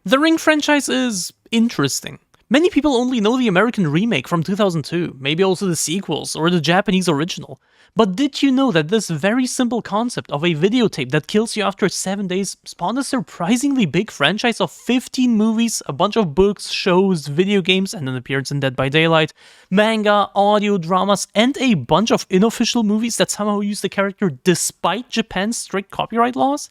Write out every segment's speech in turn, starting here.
The Ring franchise is interesting. Many people only know the American remake from 2002, maybe also the sequels, or the Japanese original. But did you know that this very simple concept of a videotape that kills you after 7 days spawned a surprisingly big franchise of 15 movies, a bunch of books, shows, video games, and an appearance in Dead by Daylight, manga, audio dramas, and a bunch of unofficial movies that somehow use the character despite Japan's strict copyright laws?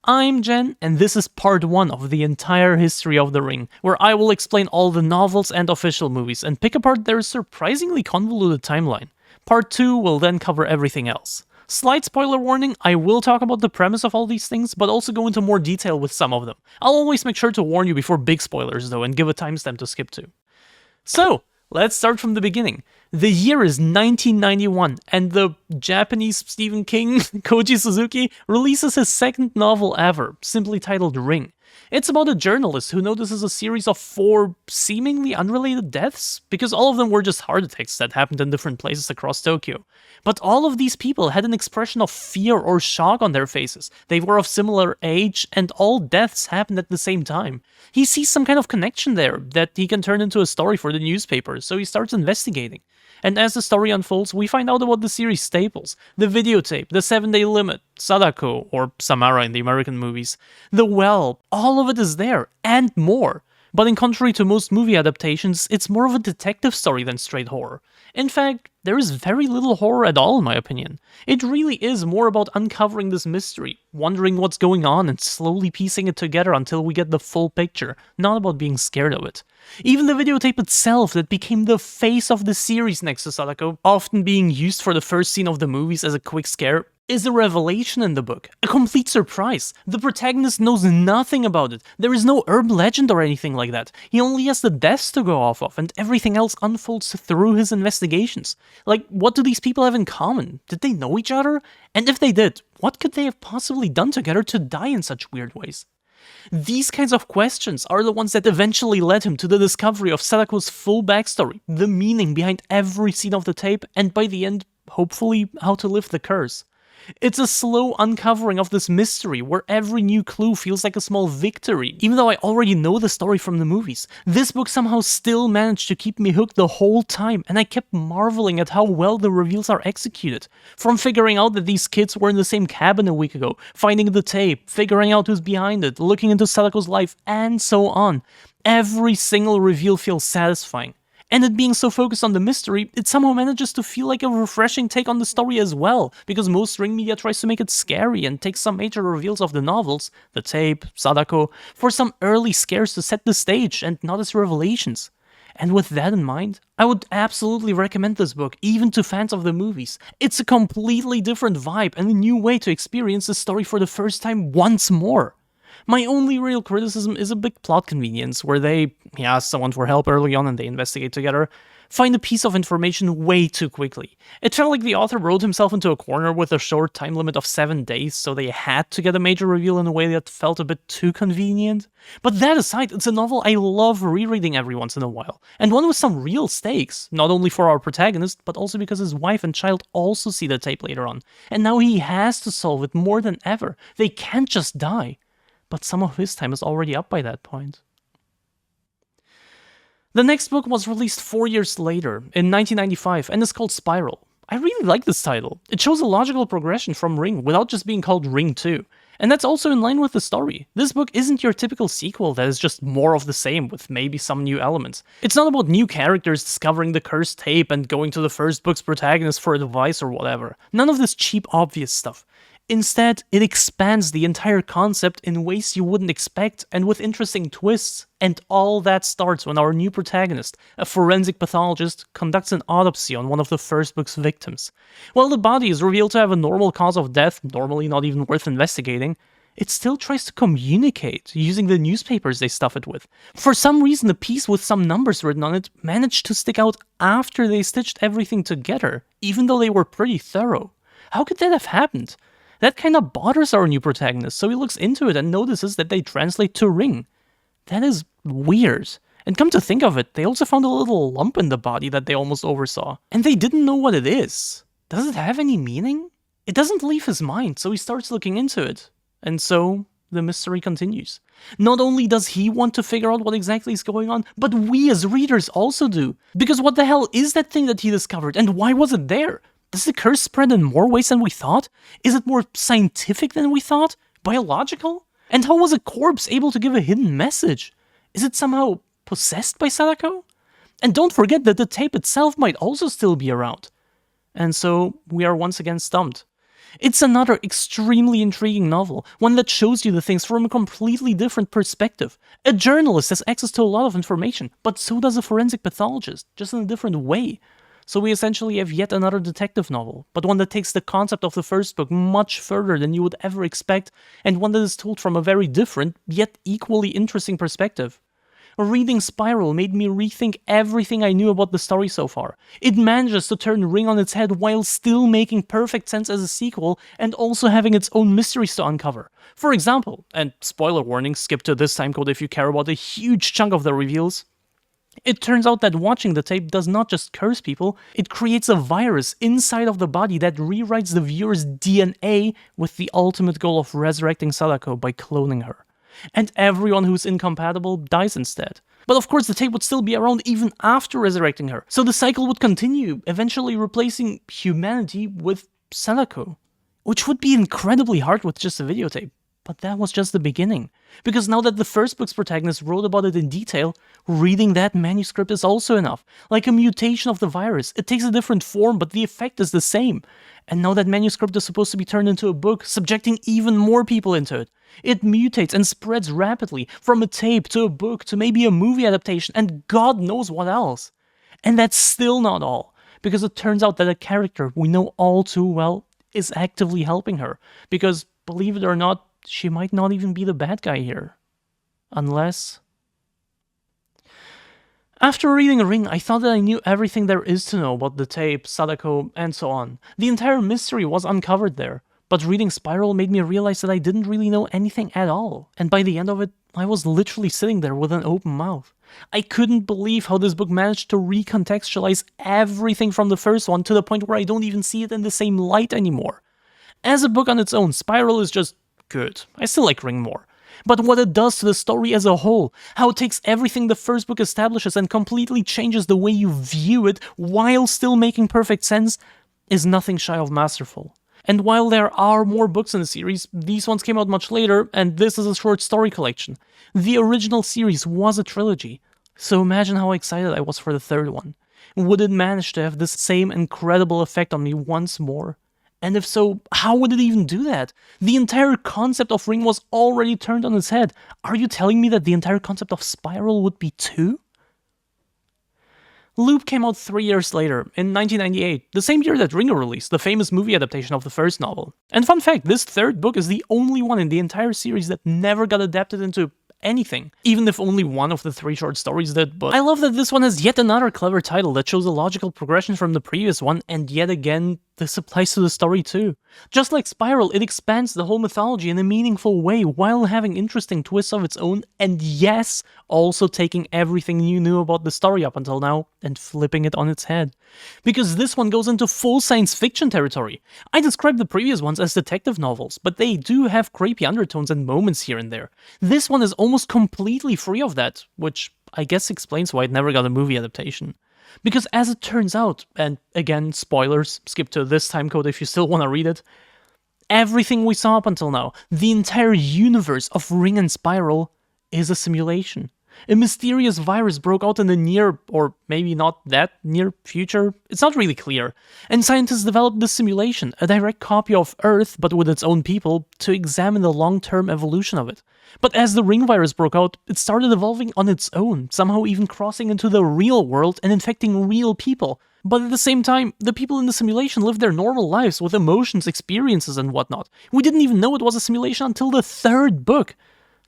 I'm Jen, and this is part 1 of the entire history of The Ring, where I will explain all the novels and official movies and pick apart their surprisingly convoluted timeline. Part 2 will then cover everything else. Slight spoiler warning, I will talk about the premise of all these things, but also go into more detail with some of them. I'll always make sure to warn you before big spoilers though, and give a timestamp to skip to. So, let's start from the beginning. The year is 1991, and the Japanese Stephen King, Koji Suzuki, releases his second novel ever, simply titled Ring. It's about a journalist who notices a series of 4 seemingly unrelated deaths, because all of them were just heart attacks that happened in different places across Tokyo. But all of these people had an expression of fear or shock on their faces. They were of similar age, and all deaths happened at the same time. He sees some kind of connection there that he can turn into a story for the newspaper, so he starts investigating. And as the story unfolds, we find out about the series staples: the videotape, the 7-day limit, Sadako, or Samara in the American movies, the well, all of it is there, and more. But in contrary to most movie adaptations, it's more of a detective story than straight horror. In fact, there is very little horror at all in my opinion. It really is more about uncovering this mystery, wondering what's going on and slowly piecing it together until we get the full picture, not about being scared of it. Even the videotape itself that became the face of the series next to Sadako, often being used for the first scene of the movies as a quick scare, is a revelation in the book. A complete surprise. The protagonist knows nothing about it. There is no urban legend or anything like that. He only has the deaths to go off of, and everything else unfolds through his investigations. Like, what do these people have in common? Did they know each other? And if they did, what could they have possibly done together to die in such weird ways? These kinds of questions are the ones that eventually led him to the discovery of Sadako's full backstory, the meaning behind every scene of the tape, and by the end, hopefully, how to lift the curse. It's a slow uncovering of this mystery, where every new clue feels like a small victory. Even though I already know the story from the movies, this book somehow still managed to keep me hooked the whole time, and I kept marveling at how well the reveals are executed. From figuring out that these kids were in the same cabin a week ago, finding the tape, figuring out who's behind it, looking into Sadako's life, and so on. Every single reveal feels satisfying. And it being so focused on the mystery, it somehow manages to feel like a refreshing take on the story as well, because most Ring media tries to make it scary and takes some major reveals of the novels, the tape, Sadako, for some early scares to set the stage and not as revelations. And with that in mind, I would absolutely recommend this book, even to fans of the movies. It's a completely different vibe and a new way to experience the story for the first time once more. My only real criticism is a big plot convenience, where they ask someone for help early on and they investigate together, find a piece of information way too quickly. It felt like the author wrote himself into a corner with a short time limit of 7 days, so they had to get a major reveal in a way that felt a bit too convenient. But that aside, it's a novel I love rereading every once in a while, and one with some real stakes, not only for our protagonist, but also because his wife and child also see the tape later on, and now he has to solve it more than ever. They can't just die. But some of his time is already up by that point. The next book was released 4 years later, in 1995, and is called Spiral. I really like this title. It shows a logical progression from Ring without just being called Ring 2. And that's also in line with the story. This book isn't your typical sequel that is just more of the same with maybe some new elements. It's not about new characters discovering the cursed tape and going to the first book's protagonist for advice or whatever. None of this cheap, obvious stuff. Instead, it expands the entire concept in ways you wouldn't expect and with interesting twists, and all that starts when our new protagonist, a forensic pathologist, conducts an autopsy on one of the first book's victims. While the body is revealed to have a normal cause of death, normally not even worth investigating, it still tries to communicate using the newspapers they stuff it with. For some reason, a piece with some numbers written on it managed to stick out after they stitched everything together, even though they were pretty thorough. How could that have happened? That kinda bothers our new protagonist, so he looks into it and notices that they translate to Ring. That is weird. And come to think of it, they also found a little lump in the body that they almost oversaw. And they didn't know what it is. Does it have any meaning? It doesn't leave his mind, so he starts looking into it. And so, the mystery continues. Not only does he want to figure out what exactly is going on, but we as readers also do. Because what the hell is that thing that he discovered, and why was it there? Does the curse spread in more ways than we thought? Is it more scientific than we thought? Biological? And how was a corpse able to give a hidden message? Is it somehow possessed by Sadako? And don't forget that the tape itself might also still be around. And so we are once again stumped. It's another extremely intriguing novel, one that shows you the things from a completely different perspective. A journalist has access to a lot of information, but so does a forensic pathologist, just in a different way. So we essentially have yet another detective novel, but one that takes the concept of the first book much further than you would ever expect, and one that is told from a very different, yet equally interesting perspective. Reading Spiral made me rethink everything I knew about the story so far. It manages to turn Ring on its head while still making perfect sense as a sequel and also having its own mysteries to uncover. For example, and spoiler warning, skip to this timecode if you care about a huge chunk of the reveals, it turns out that watching the tape does not just curse people, it creates a virus inside of the body that rewrites the viewer's DNA with the ultimate goal of resurrecting Sadako by cloning her. And everyone who's incompatible dies instead. But of course the tape would still be around even after resurrecting her, so the cycle would continue, eventually replacing humanity with Sadako. Which would be incredibly hard with just a videotape. But that was just the beginning. Because now that the first book's protagonist wrote about it in detail, reading that manuscript is also enough. Like a mutation of the virus, it takes a different form, but the effect is the same. And now that manuscript is supposed to be turned into a book, subjecting even more people into it. It mutates and spreads rapidly, from a tape to a book to maybe a movie adaptation, and God knows what else. And that's still not all, because it turns out that a character we know all too well is actively helping her. Because, believe it or not, she might not even be the bad guy here. Unless... After reading Ring, I thought that I knew everything there is to know about the tape, Sadako, and so on. The entire mystery was uncovered there. But reading Spiral made me realize that I didn't really know anything at all. And by the end of it, I was literally sitting there with an open mouth. I couldn't believe how this book managed to recontextualize everything from the first one to the point where I don't even see it in the same light anymore. As a book on its own, Spiral is just good. I still like Ring more. But what it does to the story as a whole, how it takes everything the first book establishes and completely changes the way you view it while still making perfect sense, is nothing shy of masterful. And while there are more books in the series, these ones came out much later, and this is a short story collection. The original series was a trilogy, so imagine how excited I was for the third one. Would it manage to have this same incredible effect on me once more? And if so, how would it even do that? The entire concept of Ring was already turned on its head. Are you telling me that the entire concept of Spiral would be too? Loop came out 3 years later, in 1998, the same year that Ringu released, the famous movie adaptation of the first novel. And fun fact, this third book is the only one in the entire series that never got adapted into anything, even if only one of the 3 short stories did, but I love that this one has yet another clever title that shows a logical progression from the previous one, and yet again, this applies to the story too. Just like Spiral, it expands the whole mythology in a meaningful way while having interesting twists of its own, and yes, also taking everything you knew about the story up until now and flipping it on its head. Because this one goes into full science fiction territory. I described the previous ones as detective novels, but they do have creepy undertones and moments here and there. This one is almost completely free of that, which I guess explains why it never got a movie adaptation. Because as it turns out, and again, spoilers, skip to this timecode if you still want to read it, everything we saw up until now, the entire universe of Ring and Spiral, is a simulation. A mysterious virus broke out in the near, or maybe not that near future, it's not really clear, and scientists developed this simulation, a direct copy of Earth but with its own people, to examine the long-term evolution of it. But as the Ring virus broke out, it started evolving on its own, somehow even crossing into the real world and infecting real people. But at the same time, the people in the simulation lived their normal lives with emotions, experiences, and whatnot. We didn't even know it was a simulation until the third book.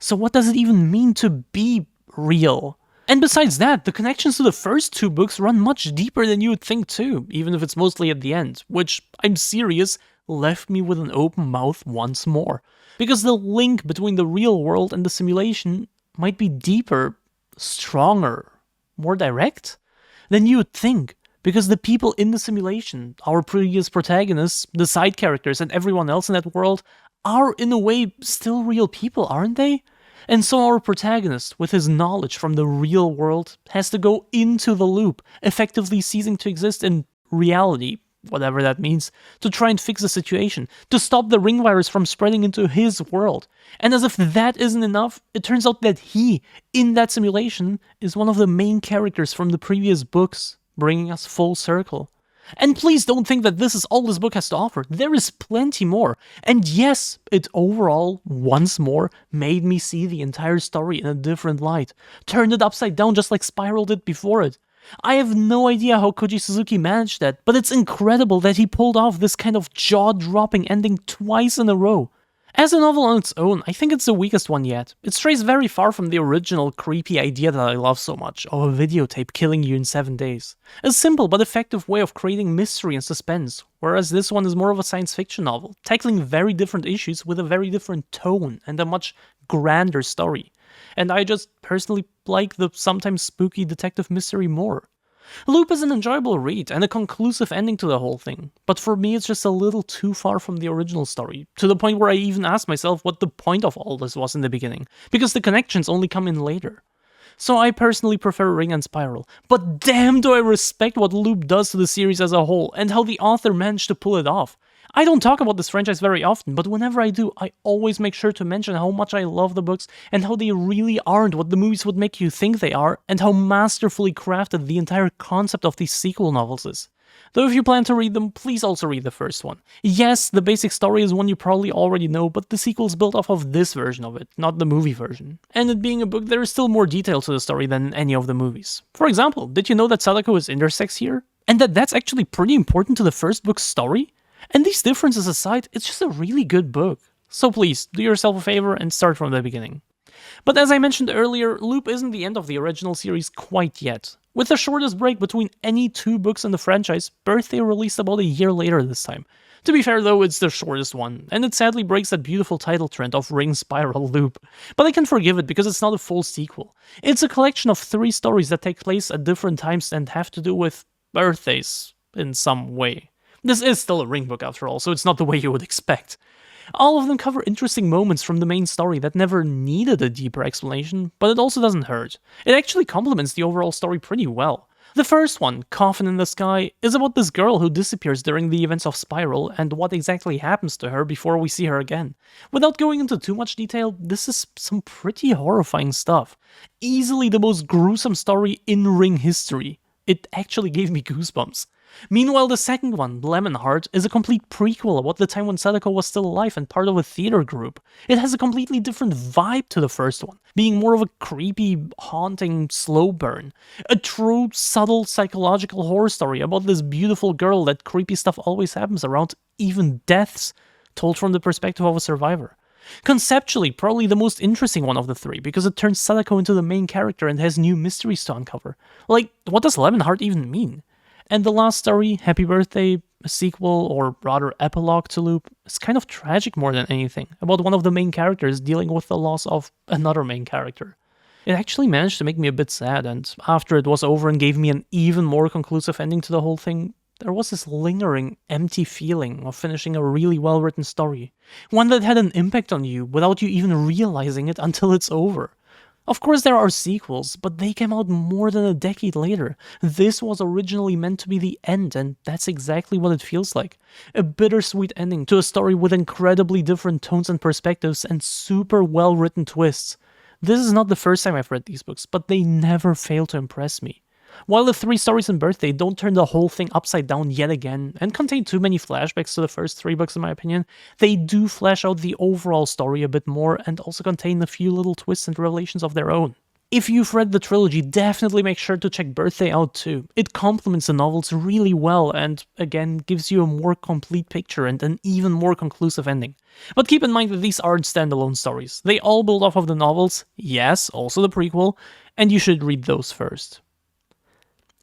So what does it even mean to be real? And besides that, the connections to the first 2 books run much deeper than you would think too, even if it's mostly at the end, which, I'm serious, left me with an open mouth once more. Because the link between the real world and the simulation might be deeper, stronger, more direct than you would think. Because the people in the simulation, our previous protagonists, the side characters, and everyone else in that world are in a way still real people, aren't they? And so our protagonist, with his knowledge from the real world, has to go into the loop, effectively ceasing to exist in reality, whatever that means, to try and fix the situation, to stop the ring virus from spreading into his world. And as if that isn't enough, it turns out that he, in that simulation, is one of the main characters from the previous books, bringing us full circle. And please don't think that this is all this book has to offer. There is plenty more. And yes, it overall, once more, made me see the entire story in a different light. Turned it upside down just like Spiral did before it. I have no idea how Koji Suzuki managed that, but it's incredible that he pulled off this kind of jaw-dropping ending twice in a row. As a novel on its own, I think it's the weakest one yet. It strays very far from the original creepy idea that I love so much, of a videotape killing you in 7 days. A simple but effective way of creating mystery and suspense, whereas this one is more of a science fiction novel, tackling very different issues with a very different tone and a much grander story. And I just personally like the sometimes spooky detective mystery more. Loop is an enjoyable read and a conclusive ending to the whole thing, but for me it's just a little too far from the original story, to the point where I even asked myself what the point of all this was in the beginning, because the connections only come in later. So I personally prefer Ring and Spiral, but damn do I respect what Loop does to the series as a whole, and how the author managed to pull it off. I don't talk about this franchise very often, but whenever I do, I always make sure to mention how much I love the books and how they really aren't what the movies would make you think they are, and how masterfully crafted the entire concept of these sequel novels is. Though if you plan to read them, please also read the first one. Yes, the basic story is one you probably already know, but the sequel's built off of this version of it, not the movie version. And it being a book, there is still more detail to the story than any of the movies. For example, did you know that Sadako is intersex here? And that that's actually pretty important to the first book's story? And these differences aside, it's just a really good book. So please, do yourself a favor and start from the beginning. But as I mentioned earlier, Loop isn't the end of the original series quite yet. With the shortest break between any two books in the franchise, Birthday released about a year later this time. To be fair though, it's the shortest one, and it sadly breaks that beautiful title trend of Ring Spiral Loop. But I can forgive it because it's not a full sequel. It's a collection of 3 stories that take place at different times and have to do with birthdays in some way. This is still a Ring book after all, so it's not the way you would expect. All of them cover interesting moments from the main story that never needed a deeper explanation, but it also doesn't hurt. It actually complements the overall story pretty well. The first one, Coffin in the Sky, is about this girl who disappears during the events of Spiral and what exactly happens to her before we see her again. Without going into too much detail, this is some pretty horrifying stuff. Easily the most gruesome story in Ring history. It actually gave me goosebumps. Meanwhile, the second one, Lemonheart, is a complete prequel about the time when Sadako was still alive and part of a theater group. It has a completely different vibe to the first one, being more of a creepy, haunting slow burn. A true, subtle, psychological horror story about this beautiful girl that creepy stuff always happens around, even deaths, told from the perspective of a survivor. Conceptually, probably the most interesting one of the 3, because it turns Sadako into the main character and has new mysteries to uncover. Like, what does Lemonheart even mean? And the last story, Happy Birthday, a sequel, or rather epilogue to Loop, is kind of tragic more than anything, about one of the main characters dealing with the loss of another main character. It actually managed to make me a bit sad, and after it was over and gave me an even more conclusive ending to the whole thing, there was this lingering, empty feeling of finishing a really well-written story. One that had an impact on you without you even realizing it until it's over. Of course there are sequels, but they came out more than a decade later. This was originally meant to be the end, and that's exactly what it feels like. A bittersweet ending to a story with incredibly different tones and perspectives and super well-written twists. This is not the first time I've read these books, but they never fail to impress me. While the 3 stories in Birthday don't turn the whole thing upside down yet again, and contain too many flashbacks to the first 3 books in my opinion, they do flesh out the overall story a bit more and also contain a few little twists and revelations of their own. If you've read the trilogy, definitely make sure to check Birthday out too. It complements the novels really well and, again, gives you a more complete picture and an even more conclusive ending. But keep in mind that these aren't standalone stories. They all build off of the novels, yes, also the prequel, and you should read those first.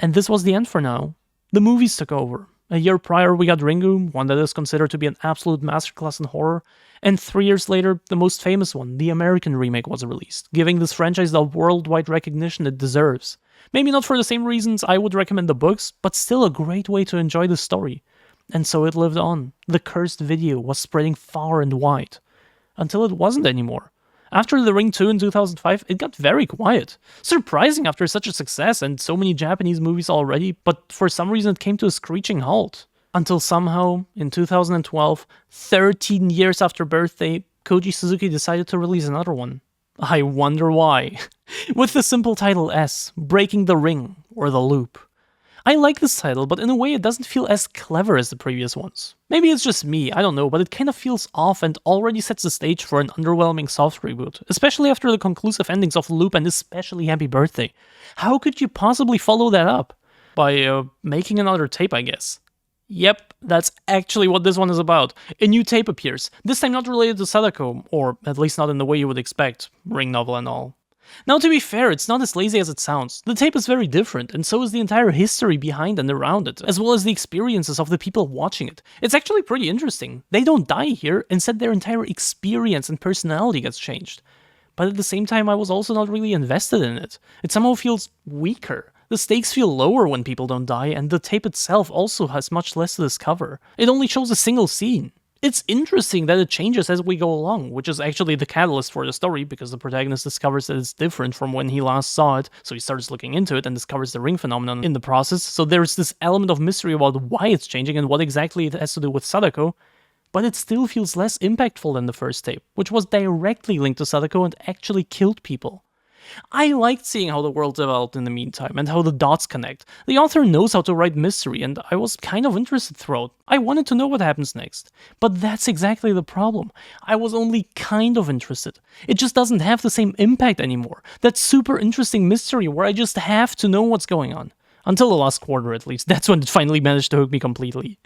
And this was the end for now. The movies took over. A year prior we got Ringu, one that is considered to be an absolute masterclass in horror, and 3 years later, the most famous one, the American remake, was released, giving this franchise the worldwide recognition it deserves. Maybe not for the same reasons I would recommend the books, but still a great way to enjoy the story. And so it lived on. The cursed video was spreading far and wide. until it wasn't anymore. After The Ring 2 in 2005, it got very quiet. Surprising after such a success and so many Japanese movies already, but for some reason it came to a screeching halt. Until somehow, in 2012, 13 years after Birthday, Koji Suzuki decided to release another one. I wonder why. With the simple title S, Breaking the Ring, or The Loop. I like this title, but in a way it doesn't feel as clever as the previous ones. Maybe it's just me, I don't know, but it kind of feels off and already sets the stage for an underwhelming soft reboot, especially after the conclusive endings of Loop and especially Happy Birthday. How could you possibly follow that up? By, making another tape, I guess. Yep, that's actually what this one is about. A new tape appears, this time not related to Sadako, or at least not in the way you would expect, Ring novel and all. Now, to be fair, it's not as lazy as it sounds. The tape is very different, and so is the entire history behind and around it, as well as the experiences of the people watching it. It's actually pretty interesting. They don't die here, instead their entire experience and personality gets changed. But at the same time, I was also not really invested in it. It somehow feels weaker. The stakes feel lower when people don't die, and the tape itself also has much less to discover. It only shows a single scene. It's interesting that it changes as we go along, which is actually the catalyst for the story, because the protagonist discovers that it's different from when he last saw it, so he starts looking into it and discovers the ring phenomenon in the process, so there's this element of mystery about why it's changing and what exactly it has to do with Sadako, but it still feels less impactful than the first tape, which was directly linked to Sadako and actually killed people. I liked seeing how the world developed in the meantime, and how the dots connect. The author knows how to write mystery, and I was kind of interested throughout. I wanted to know what happens next. But that's exactly the problem. I was only kind of interested. It just doesn't have the same impact anymore. That super interesting mystery where I just have to know what's going on. Until the last quarter, at least. That's when it finally managed to hook me completely.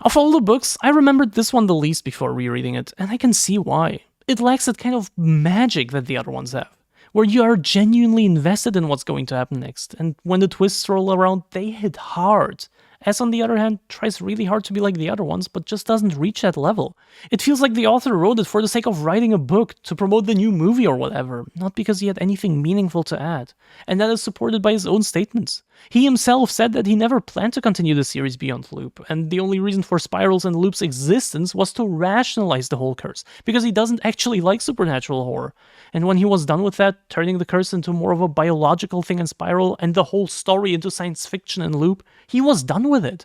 Of all the books, I remembered this one the least before rereading it, and I can see why. It lacks that kind of magic that the other ones have, where you are genuinely invested in what's going to happen next, and when the twists roll around, they hit hard. S, on the other hand, tries really hard to be like the other ones, but just doesn't reach that level. It feels like the author wrote it for the sake of writing a book, to promote the new movie or whatever, not because he had anything meaningful to add. And that is supported by his own statements. He himself said that he never planned to continue the series beyond Loop, and the only reason for Spiral's and Loop's existence was to rationalize the whole curse, because he doesn't actually like supernatural horror. And when he was done with that, turning the curse into more of a biological thing in Spiral, and the whole story into science fiction in Loop, he was done with it.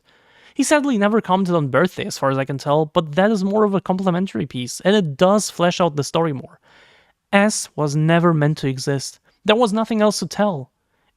He sadly never commented on Birthday as far as I can tell, but that is more of a complementary piece, and it does flesh out the story more. S was never meant to exist. There was nothing else to tell.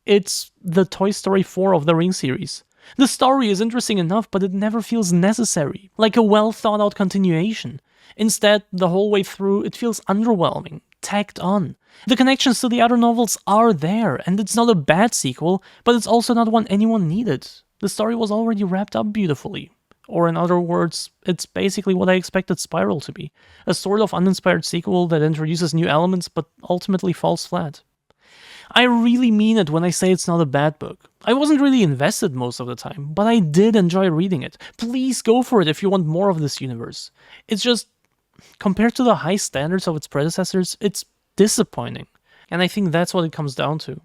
It's the Toy Story 4 of the Ring series. The story is interesting enough, but it never feels necessary, like a well-thought-out continuation. Instead, the whole way through, it feels underwhelming, tacked on. The connections to the other novels are there, and it's not a bad sequel, but it's also not one anyone needed. The story was already wrapped up beautifully. Or in other words, it's basically what I expected Spiral to be. A sort of uninspired sequel that introduces new elements, but ultimately falls flat. I really mean it when I say it's not a bad book. I wasn't really invested most of the time, but I did enjoy reading it. Please go for it if you want more of this universe. It's just, compared to the high standards of its predecessors, it's disappointing. And I think that's what it comes down to.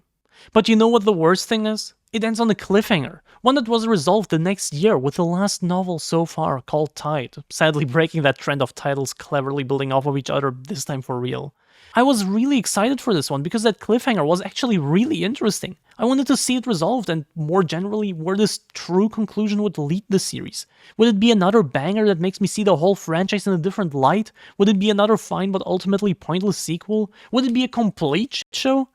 But you know what the worst thing is? It ends on a cliffhanger, one that was resolved the next year with the last novel so far called Tide, sadly breaking that trend of titles cleverly building off of each other, this time for real. I was really excited for this one because that cliffhanger was actually really interesting. I wanted to see it resolved and, more generally, where this true conclusion would lead the series. Would it be another banger that makes me see the whole franchise in a different light? Would it be another fine but ultimately pointless sequel? Would it be a complete shit show?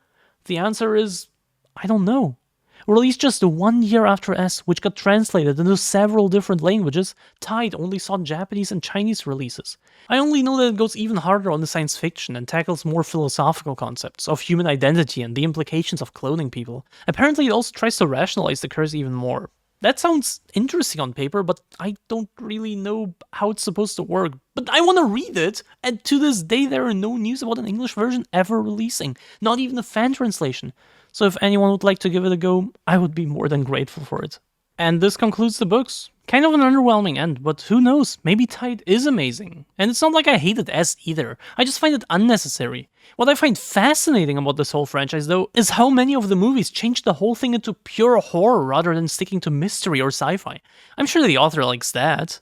The answer is, I don't know. Released just 1 year after S, which got translated into several different languages, Tide only saw Japanese and Chinese releases. I only know that it goes even harder on the science fiction and tackles more philosophical concepts of human identity and the implications of cloning people. Apparently it also tries to rationalize the curse even more. That sounds interesting on paper, but I don't really know how it's supposed to work. But I want to read it, and to this day there are no news about an English version ever releasing, not even a fan translation. So if anyone would like to give it a go, I would be more than grateful for it. And this concludes the books. Kind of an underwhelming end, but who knows, maybe Tide is amazing. And it's not like I hated S either, I just find it unnecessary. What I find fascinating about this whole franchise though, is how many of the movies changed the whole thing into pure horror rather than sticking to mystery or sci-fi. I'm sure the author likes that.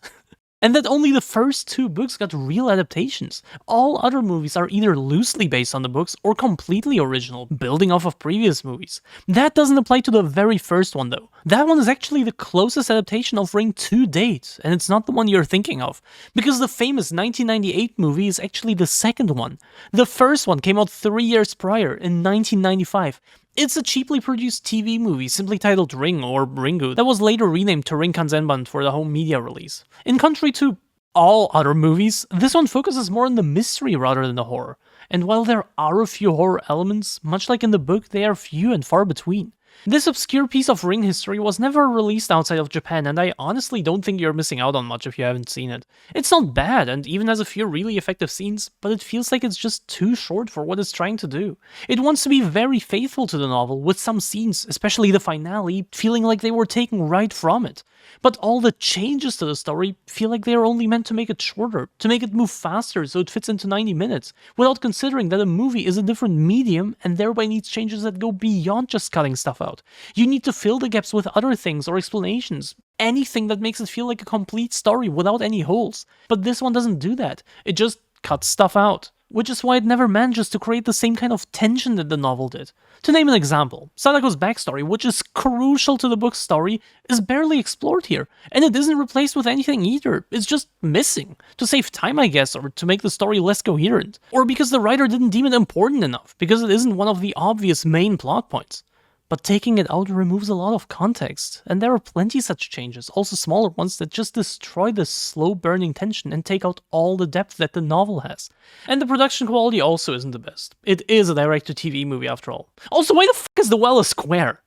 And that only the first 2 books got real adaptations. All other movies are either loosely based on the books or completely original, building off of previous movies. That doesn't apply to the very first one though. That one is actually the closest adaptation of Ring to date, and it's not the one you're thinking of, because the famous 1998 movie is actually the second one. The first one came out 3 years prior, in 1995. It's a cheaply produced TV movie simply titled Ring or Ringu that was later renamed to Ring Kanzenban for the home media release. In contrary to all other movies, this one focuses more on the mystery rather than the horror. And while there are a few horror elements, much like in the book, they are few and far between. This obscure piece of Ring history was never released outside of Japan, and I honestly don't think you're missing out on much if you haven't seen it. It's not bad, and even has a few really effective scenes, but it feels like it's just too short for what it's trying to do. It wants to be very faithful to the novel, with some scenes, especially the finale, feeling like they were taken right from it. But all the changes to the story feel like they are only meant to make it shorter, to make it move faster so it fits into 90 minutes, without considering that a movie is a different medium and thereby needs changes that go beyond just cutting stuff out. You need to fill the gaps with other things or explanations, anything that makes it feel like a complete story without any holes. But this one doesn't do that, it just cuts stuff out. Which is why it never manages to create the same kind of tension that the novel did. To name an example, Sadako's backstory, which is crucial to the book's story, is barely explored here, and it isn't replaced with anything either. It's just missing. To save time, I guess, or to make the story less coherent. Or because the writer didn't deem it important enough, because it isn't one of the obvious main plot points. But taking it out removes a lot of context, and there are plenty such changes, also smaller ones that just destroy the slow-burning tension and take out all the depth that the novel has. And the production quality also isn't the best. It is a direct-to-TV movie after all. Also, why the fuck is the well a square?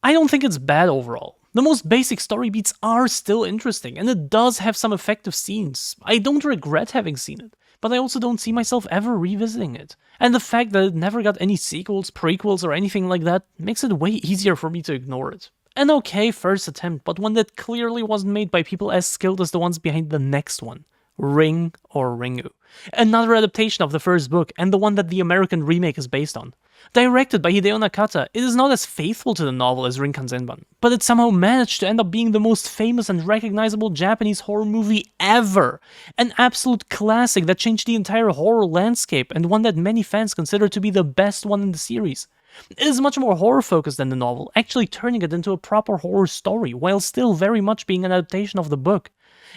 I don't think it's bad overall. The most basic story beats are still interesting, and it does have some effective scenes. I don't regret having seen it, but I also don't see myself ever revisiting it. And the fact that it never got any sequels, prequels, or anything like that makes it way easier for me to ignore it. An okay first attempt, but one that clearly wasn't made by people as skilled as the ones behind the next one. Ring or Ringu. Another adaptation of the first book, and the one that the American remake is based on. Directed by Hideo Nakata, it is not as faithful to the novel as Ring Kanzenban, but it somehow managed to end up being the most famous and recognizable Japanese horror movie ever. An absolute classic that changed the entire horror landscape, and one that many fans consider to be the best one in the series. It is much more horror-focused than the novel, actually turning it into a proper horror story, while still very much being an adaptation of the book.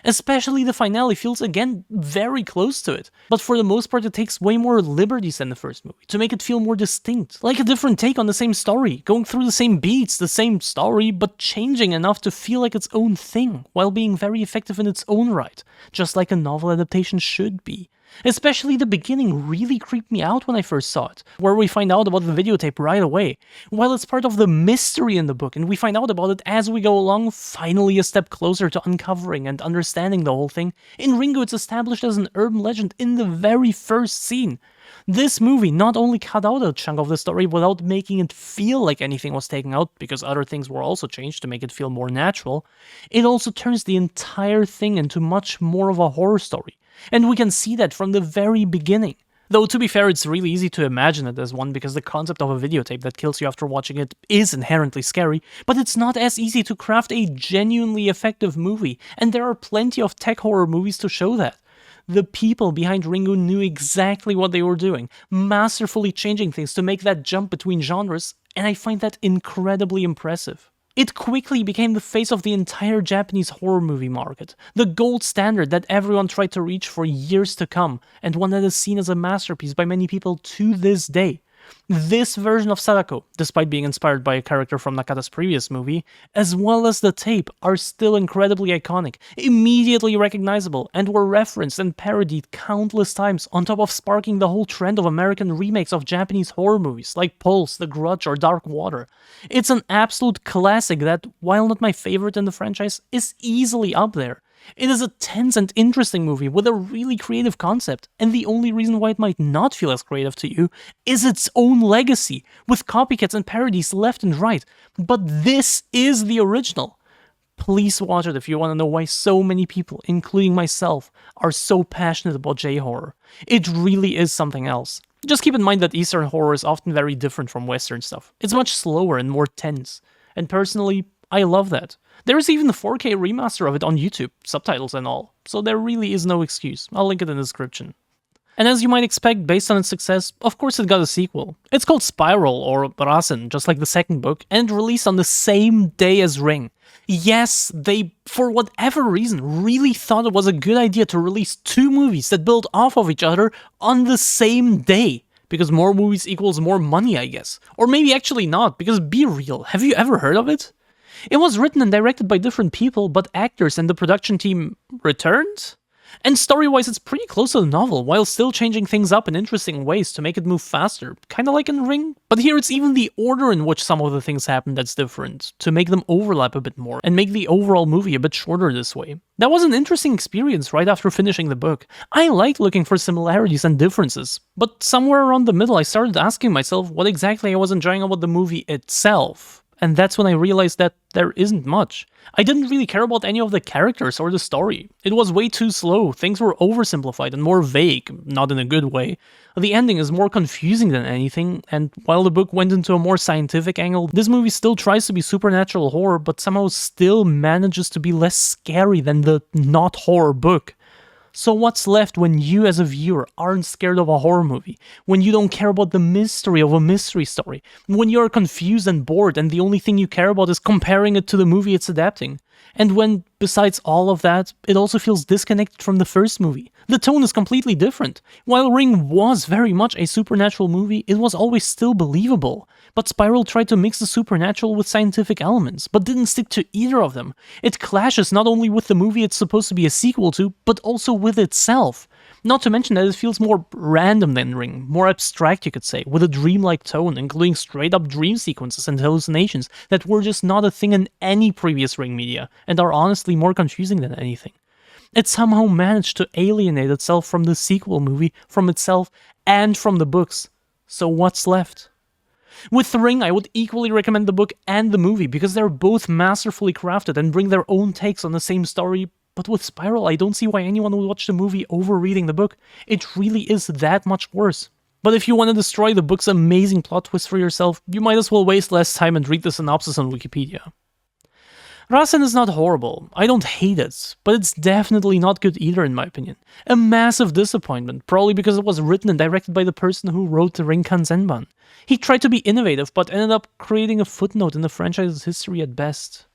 Especially the finale feels again very close to it, but for the most part it takes way more liberties than the first movie, to make it feel more distinct, like a different take on the same story, going through the same beats, the same story, but changing enough to feel like its own thing, while being very effective in its own right, just like a novel adaptation should be. Especially the beginning really creeped me out when I first saw it, where we find out about the videotape right away. While it's part of the mystery in the book, and we find out about it as we go along, finally a step closer to uncovering and understanding the whole thing, in Ringu it's established as an urban legend in the very first scene. This movie not only cut out a chunk of the story without making it feel like anything was taken out, because other things were also changed to make it feel more natural, it also turns the entire thing into much more of a horror story. And we can see that from the very beginning. Though, to be fair, it's really easy to imagine it as one because the concept of a videotape that kills you after watching it is inherently scary, but it's not as easy to craft a genuinely effective movie, and there are plenty of tech horror movies to show that. The people behind Ringu knew exactly what they were doing, masterfully changing things to make that jump between genres, and I find that incredibly impressive. It quickly became the face of the entire Japanese horror movie market, the gold standard that everyone tried to reach for years to come, and one that is seen as a masterpiece by many people to this day. This version of Sadako, despite being inspired by a character from Nakata's previous movie, as well as the tape, are still incredibly iconic, immediately recognizable, and were referenced and parodied countless times, on top of sparking the whole trend of American remakes of Japanese horror movies like Pulse, The Grudge, or Dark Water. It's an absolute classic that, while not my favorite in the franchise, is easily up there. It is a tense and interesting movie with a really creative concept, and the only reason why it might not feel as creative to you is its own legacy, with copycats and parodies left and right. But this is the original. Please watch it if you want to know why so many people, including myself, are so passionate about J-horror. It really is something else. Just keep in mind that Eastern horror is often very different from Western stuff. It's much slower and more tense. And personally, I love that. There is even the 4K remaster of it on YouTube, subtitles and all, so there really is no excuse. I'll link it in the description. And as you might expect, based on its success, of course it got a sequel. It's called Spiral, or Rasen, just like the second book, and released on the same day as Ring. Yes, they, for whatever reason, really thought it was a good idea to release two movies that build off of each other on the same day. Because more movies equals more money, I guess. Or maybe actually not, because be real, have you ever heard of it? It was written and directed by different people, but actors and the production team returned? And story-wise, it's pretty close to the novel, while still changing things up in interesting ways to make it move faster, kinda like in Ring. But here it's even the order in which some of the things happen that's different, to make them overlap a bit more, and make the overall movie a bit shorter this way. That was an interesting experience right after finishing the book. I liked looking for similarities and differences, but somewhere around the middle I started asking myself what exactly I was enjoying about the movie itself. And that's when I realized that there isn't much. I didn't really care about any of the characters or the story. It was way too slow, things were oversimplified and more vague, not in a good way. The ending is more confusing than anything, and while the book went into a more scientific angle, this movie still tries to be supernatural horror, but somehow still manages to be less scary than the not horror book. So what's left when you as a viewer aren't scared of a horror movie? When you don't care about the mystery of a mystery story? When you're confused and bored and the only thing you care about is comparing it to the movie it's adapting? And when, besides all of that, it also feels disconnected from the first movie. The tone is completely different. While Ring was very much a supernatural movie, it was always still believable. But Spiral tried to mix the supernatural with scientific elements, but didn't stick to either of them. It clashes not only with the movie it's supposed to be a sequel to, but also with itself. Not to mention that it feels more random than Ring, more abstract you could say, with a dreamlike tone, including straight-up dream sequences and hallucinations that were just not a thing in any previous Ring media, and are honestly more confusing than anything. It somehow managed to alienate itself from the sequel movie, from itself, and from the books. So what's left? With The Ring, I would equally recommend the book and the movie, because they're both masterfully crafted and bring their own takes on the same story. But with Spiral, I don't see why anyone would watch the movie over reading the book. It really is that much worse. But if you want to destroy the book's amazing plot twist for yourself, you might as well waste less time and read the synopsis on Wikipedia. Rasen is not horrible, I don't hate it, but it's definitely not good either in my opinion. A massive disappointment, probably because it was written and directed by the person who wrote the Ring Kanzenban. He tried to be innovative, but ended up creating a footnote in the franchise's history at best.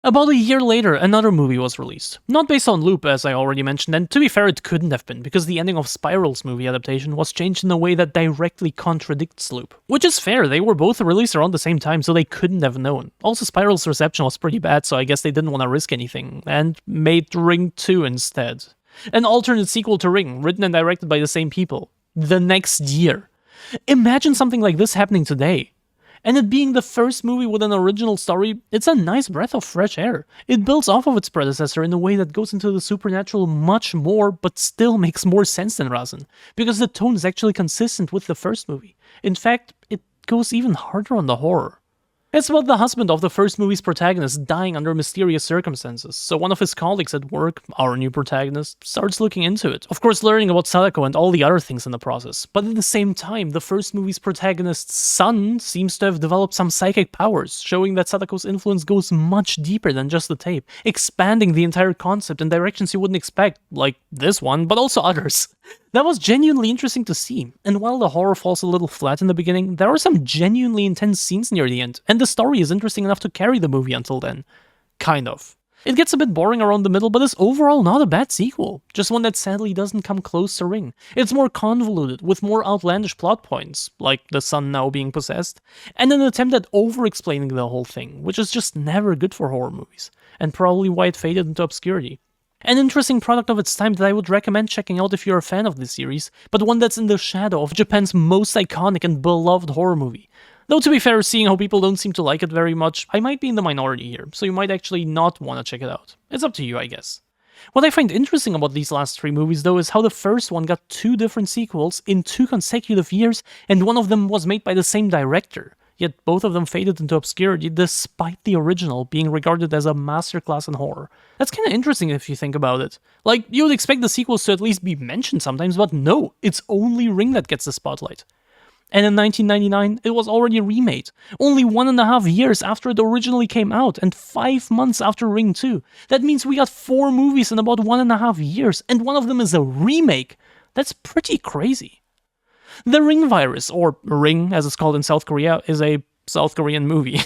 About a year later, another movie was released. Not based on Loop, as I already mentioned, and to be fair it couldn't have been, because the ending of Spiral's movie adaptation was changed in a way that directly contradicts Loop. Which is fair, they were both released around the same time, so they couldn't have known. Also, Spiral's reception was pretty bad, so I guess they didn't want to risk anything, and made Ring 2 instead. An alternate sequel to Ring, written and directed by the same people. The next year. Imagine something like this happening today. And it being the first movie with an original story, it's a nice breath of fresh air. It builds off of its predecessor in a way that goes into the supernatural much more, but still makes more sense than Rasen, because the tone is actually consistent with the first movie. In fact, it goes even harder on the horror. It's about the husband of the first movie's protagonist dying under mysterious circumstances, so one of his colleagues at work, our new protagonist, starts looking into it, of course learning about Sadako and all the other things in the process. But at the same time, the first movie's protagonist's son seems to have developed some psychic powers, showing that Sadako's influence goes much deeper than just the tape, expanding the entire concept in directions you wouldn't expect, like this one, but also others. That was genuinely interesting to see, and while the horror falls a little flat in the beginning, there are some genuinely intense scenes near the end, and the story is interesting enough to carry the movie until then. Kind of. It gets a bit boring around the middle, but is overall not a bad sequel, just one that sadly doesn't come close to Ring. It's more convoluted, with more outlandish plot points, like the son now being possessed, and an attempt at over-explaining the whole thing, which is just never good for horror movies, and probably why it faded into obscurity. An interesting product of its time that I would recommend checking out if you're a fan of this series, but one that's in the shadow of Japan's most iconic and beloved horror movie. Though to be fair, seeing how people don't seem to like it very much, I might be in the minority here, so you might actually not want to check it out. It's up to you, I guess. What I find interesting about these last three movies though is how the first one got two different sequels in 2 consecutive years, and one of them was made by the same director. Yet both of them faded into obscurity despite the original being regarded as a masterclass in horror. That's kinda interesting if you think about it. Like, you would expect the sequels to at least be mentioned sometimes, but no, it's only Ring that gets the spotlight. And in 1999, it was already remade, only 1.5 years after it originally came out, and 5 months after Ring 2. That means we got 4 movies in about 1.5 years, and one of them is a remake. That's pretty crazy. The Ring virus, or Ring as it's called in South Korea, is a South Korean movie.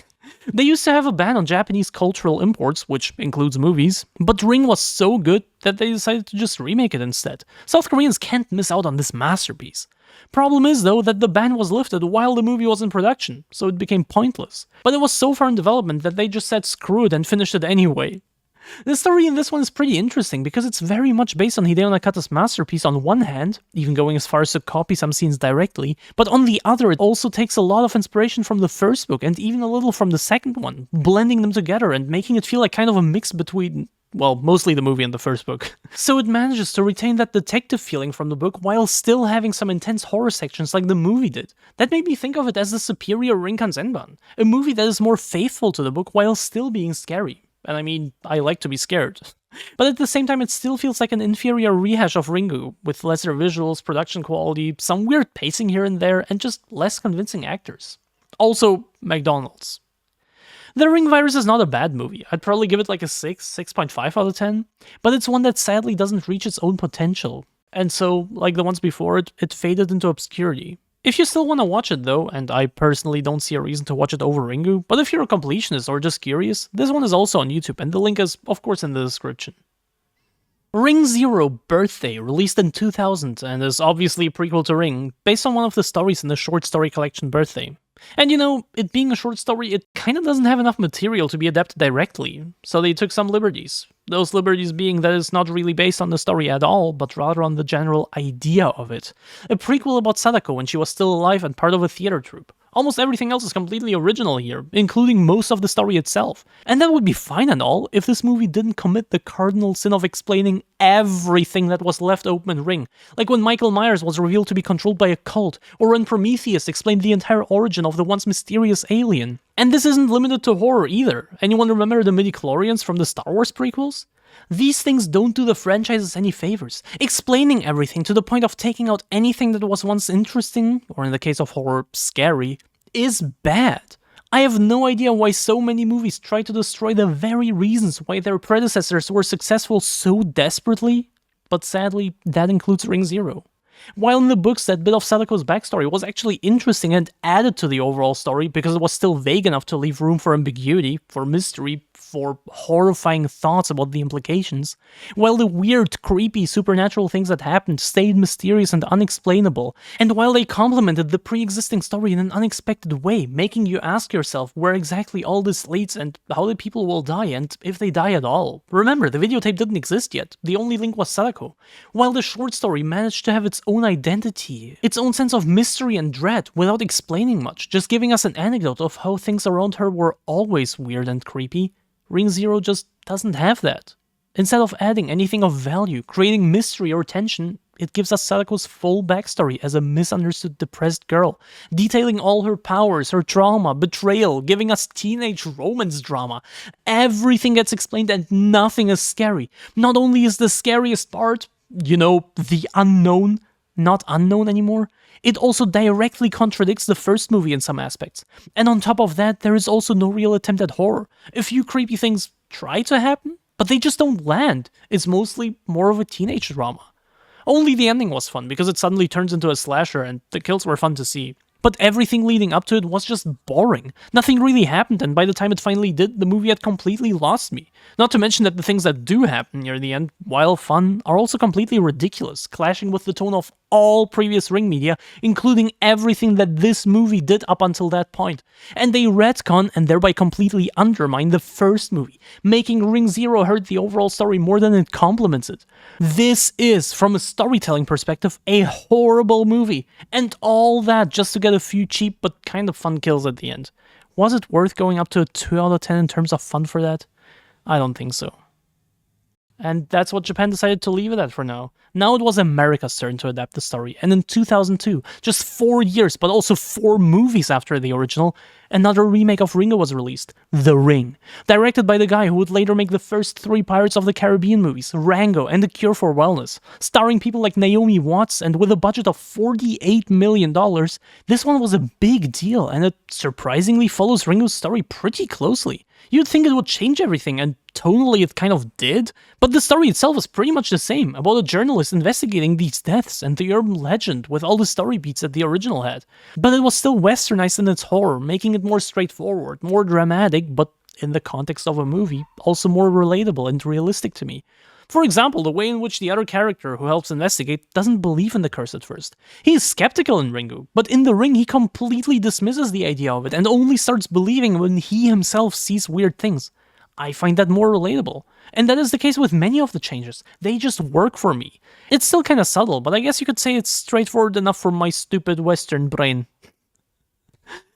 They used to have a ban on Japanese cultural imports, which includes movies, but Ring was so good that they decided to just remake it instead. South Koreans can't miss out on this masterpiece. Problem is, though, that the ban was lifted while the movie was in production, so it became pointless. But it was so far in development that they just said screw it and finished it anyway. The story in this one is pretty interesting because it's very much based on Hideo Nakata's masterpiece on one hand, even going as far as to copy some scenes directly, but on the other it also takes a lot of inspiration from the first book and even a little from the second one, blending them together and making it feel like kind of a mix between, well, mostly the movie and the first book. So it manages to retain that detective feeling from the book while still having some intense horror sections like the movie did. That made me think of it as the superior Ring Kanzenban, a movie that is more faithful to the book while still being scary. And I mean, I like to be scared. But at the same time, it still feels like an inferior rehash of Ringu, with lesser visuals, production quality, some weird pacing here and there, and just less convincing actors. Also, McDonald's. The Ring Virus is not a bad movie. I'd probably give it like a 6.5 out of 10, but it's one that sadly doesn't reach its own potential. And so, like the ones before it, it faded into obscurity. If you still want to watch it though, and I personally don't see a reason to watch it over Ringu, but if you're a completionist or just curious, this one is also on YouTube, and the link is, of course, in the description. Ring Zero Birthday, released in 2000, and is obviously a prequel to Ring, based on one of the stories in the short story collection Birthday. And you know, it being a short story, it kinda doesn't have enough material to be adapted directly, so they took some liberties. Those liberties being that it's not really based on the story at all, but rather on the general idea of it. A prequel about Sadako when she was still alive and part of a theater troupe. Almost everything else is completely original here, including most of the story itself. And that would be fine and all if this movie didn't commit the cardinal sin of explaining everything that was left open in Ring, like when Michael Myers was revealed to be controlled by a cult, or when Prometheus explained the entire origin of the once mysterious alien. And this isn't limited to horror either. Anyone remember the midichlorians from the Star Wars prequels? These things don't do the franchises any favors. Explaining everything to the point of taking out anything that was once interesting, or in the case of horror, scary, is bad. I have no idea why so many movies try to destroy the very reasons why their predecessors were successful so desperately, but sadly, that includes Ring Zero. While in the books that bit of Sadako's backstory was actually interesting and added to the overall story because it was still vague enough to leave room for ambiguity, for mystery, for horrifying thoughts about the implications, while the weird, creepy, supernatural things that happened stayed mysterious and unexplainable, and while they complemented the pre-existing story in an unexpected way, making you ask yourself where exactly all this leads and how the people will die and if they die at all. Remember, the videotape didn't exist yet, the only link was Sadako, while the short story managed to have its own identity, its own sense of mystery and dread without explaining much, just giving us an anecdote of how things around her were always weird and creepy. Ring Zero just doesn't have that. Instead of adding anything of value, creating mystery or tension, it gives us Sadako's full backstory as a misunderstood depressed girl, detailing all her powers, her trauma, betrayal, giving us teenage romance drama. Everything gets explained and nothing is scary. Not only is the scariest part, you know, the unknown, not unknown anymore, it also directly contradicts the first movie in some aspects. And on top of that, there is also no real attempt at horror. A few creepy things try to happen, but they just don't land. It's mostly more of a teenage drama. Only the ending was fun, because it suddenly turns into a slasher and the kills were fun to see. But everything leading up to it was just boring. Nothing really happened, and by the time it finally did, the movie had completely lost me. Not to mention that the things that do happen near the end, while fun, are also completely ridiculous, clashing with the tone of all previous Ring media, including everything that this movie did up until that point. And they retcon and thereby completely undermine the first movie, making Ring Zero hurt the overall story more than it complements it. This is, from a storytelling perspective, a horrible movie, and all that just to get a few cheap but kind of fun kills at the end. Was it worth going up to a 2 out of 10 in terms of fun for that? I don't think so. and that's what Japan decided to leave it at for now. Now it was America's turn to adapt the story, and in 2002, just 4 years but also 4 movies after the original, another remake of Ringu was released, The Ring, directed by the guy who would later make the first 3 Pirates of the Caribbean movies, Rango and The Cure for Wellness, starring people like Naomi Watts, and with a budget of $48 million, this one was a big deal, and it surprisingly follows Ringu's story pretty closely. You'd think it would change everything, and tonally it kind of did, but the story itself is pretty much the same, about a journalist investigating these deaths and the urban legend with all the story beats that the original had. But it was still westernized in its horror, making it more straightforward, more dramatic, but in the context of a movie, also more relatable and realistic to me. For example, the way in which the other character who helps investigate doesn't believe in the curse at first. He is skeptical in Ringu, but in The Ring he completely dismisses the idea of it and only starts believing when he himself sees weird things. I find that more relatable. And that is the case with many of the changes. They just work for me. It's still kinda subtle, but I guess you could say it's straightforward enough for my stupid Western brain.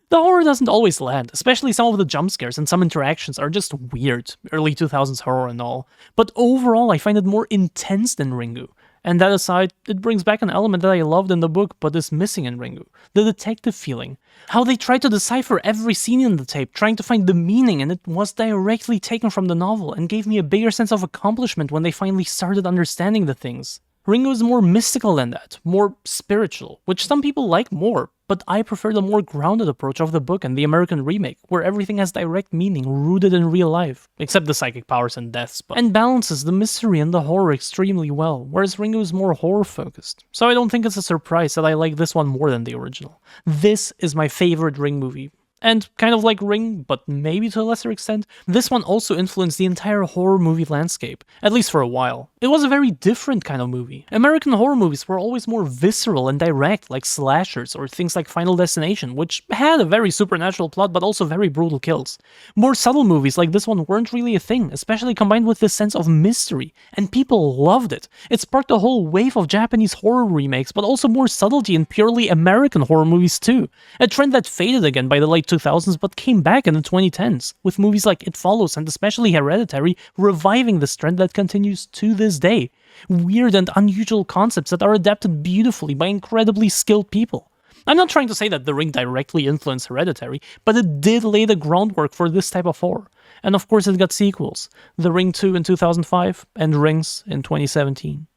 The horror doesn't always land, especially some of the jump scares and some interactions are just weird, early 2000s horror and all. But overall, I find it more intense than Ringu. And that aside, it brings back an element that I loved in the book but is missing in Ringu, the detective feeling. How they try to decipher every scene in the tape, trying to find the meaning, and it was directly taken from the novel and gave me a bigger sense of accomplishment when they finally started understanding the things. Ringu is more mystical than that, more spiritual, which some people like more, but I prefer the more grounded approach of the book and the American remake, where everything has direct meaning rooted in real life, except the psychic powers and deaths, and balances the mystery and the horror extremely well, whereas Ringu is more horror-focused. So I don't think it's a surprise that I like this one more than the original. This is my favorite Ring movie. And kind of like Ring, but maybe to a lesser extent, this one also influenced the entire horror movie landscape, at least for a while. It was a very different kind of movie. American horror movies were always more visceral and direct, like slashers or things like Final Destination, which had a very supernatural plot but also very brutal kills. More subtle movies like this one weren't really a thing, especially combined with this sense of mystery, and people loved it. It sparked a whole wave of Japanese horror remakes, but also more subtlety in purely American horror movies too. A trend that faded again by the late 2000s but came back in the 2010s, with movies like It Follows and especially Hereditary reviving this trend that continues to this day. Weird and unusual concepts that are adapted beautifully by incredibly skilled people. I'm not trying to say that The Ring directly influenced Hereditary, but it did lay the groundwork for this type of horror. And of course it got sequels, The Ring 2 in 2005 and Rings in 2017.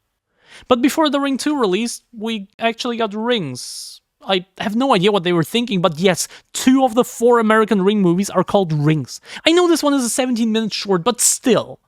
But before The Ring 2 released, we actually got Rings. I have no idea what they were thinking, but yes, 2 of the 4 American Ring movies are called Rings. I know this one is a 17-minute short, but still.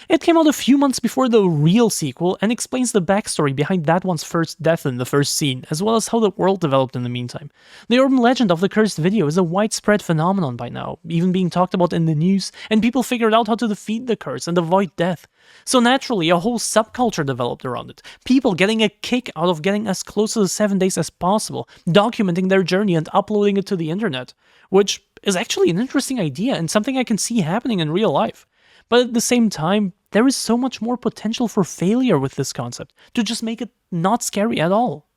It came out a few months before the real sequel and explains the backstory behind that one's first death in the first scene, as well as how the world developed in the meantime. The urban legend of the cursed video is a widespread phenomenon by now, even being talked about in the news, and people figured out how to defeat the curse and avoid death. So naturally, a whole subculture developed around it. People getting a kick out of getting as close to the 7 days as possible, documenting their journey and uploading it to the internet, which is actually an interesting idea and something I can see happening in real life. But at the same time, there is so much more potential for failure with this concept, to just make it not scary at all.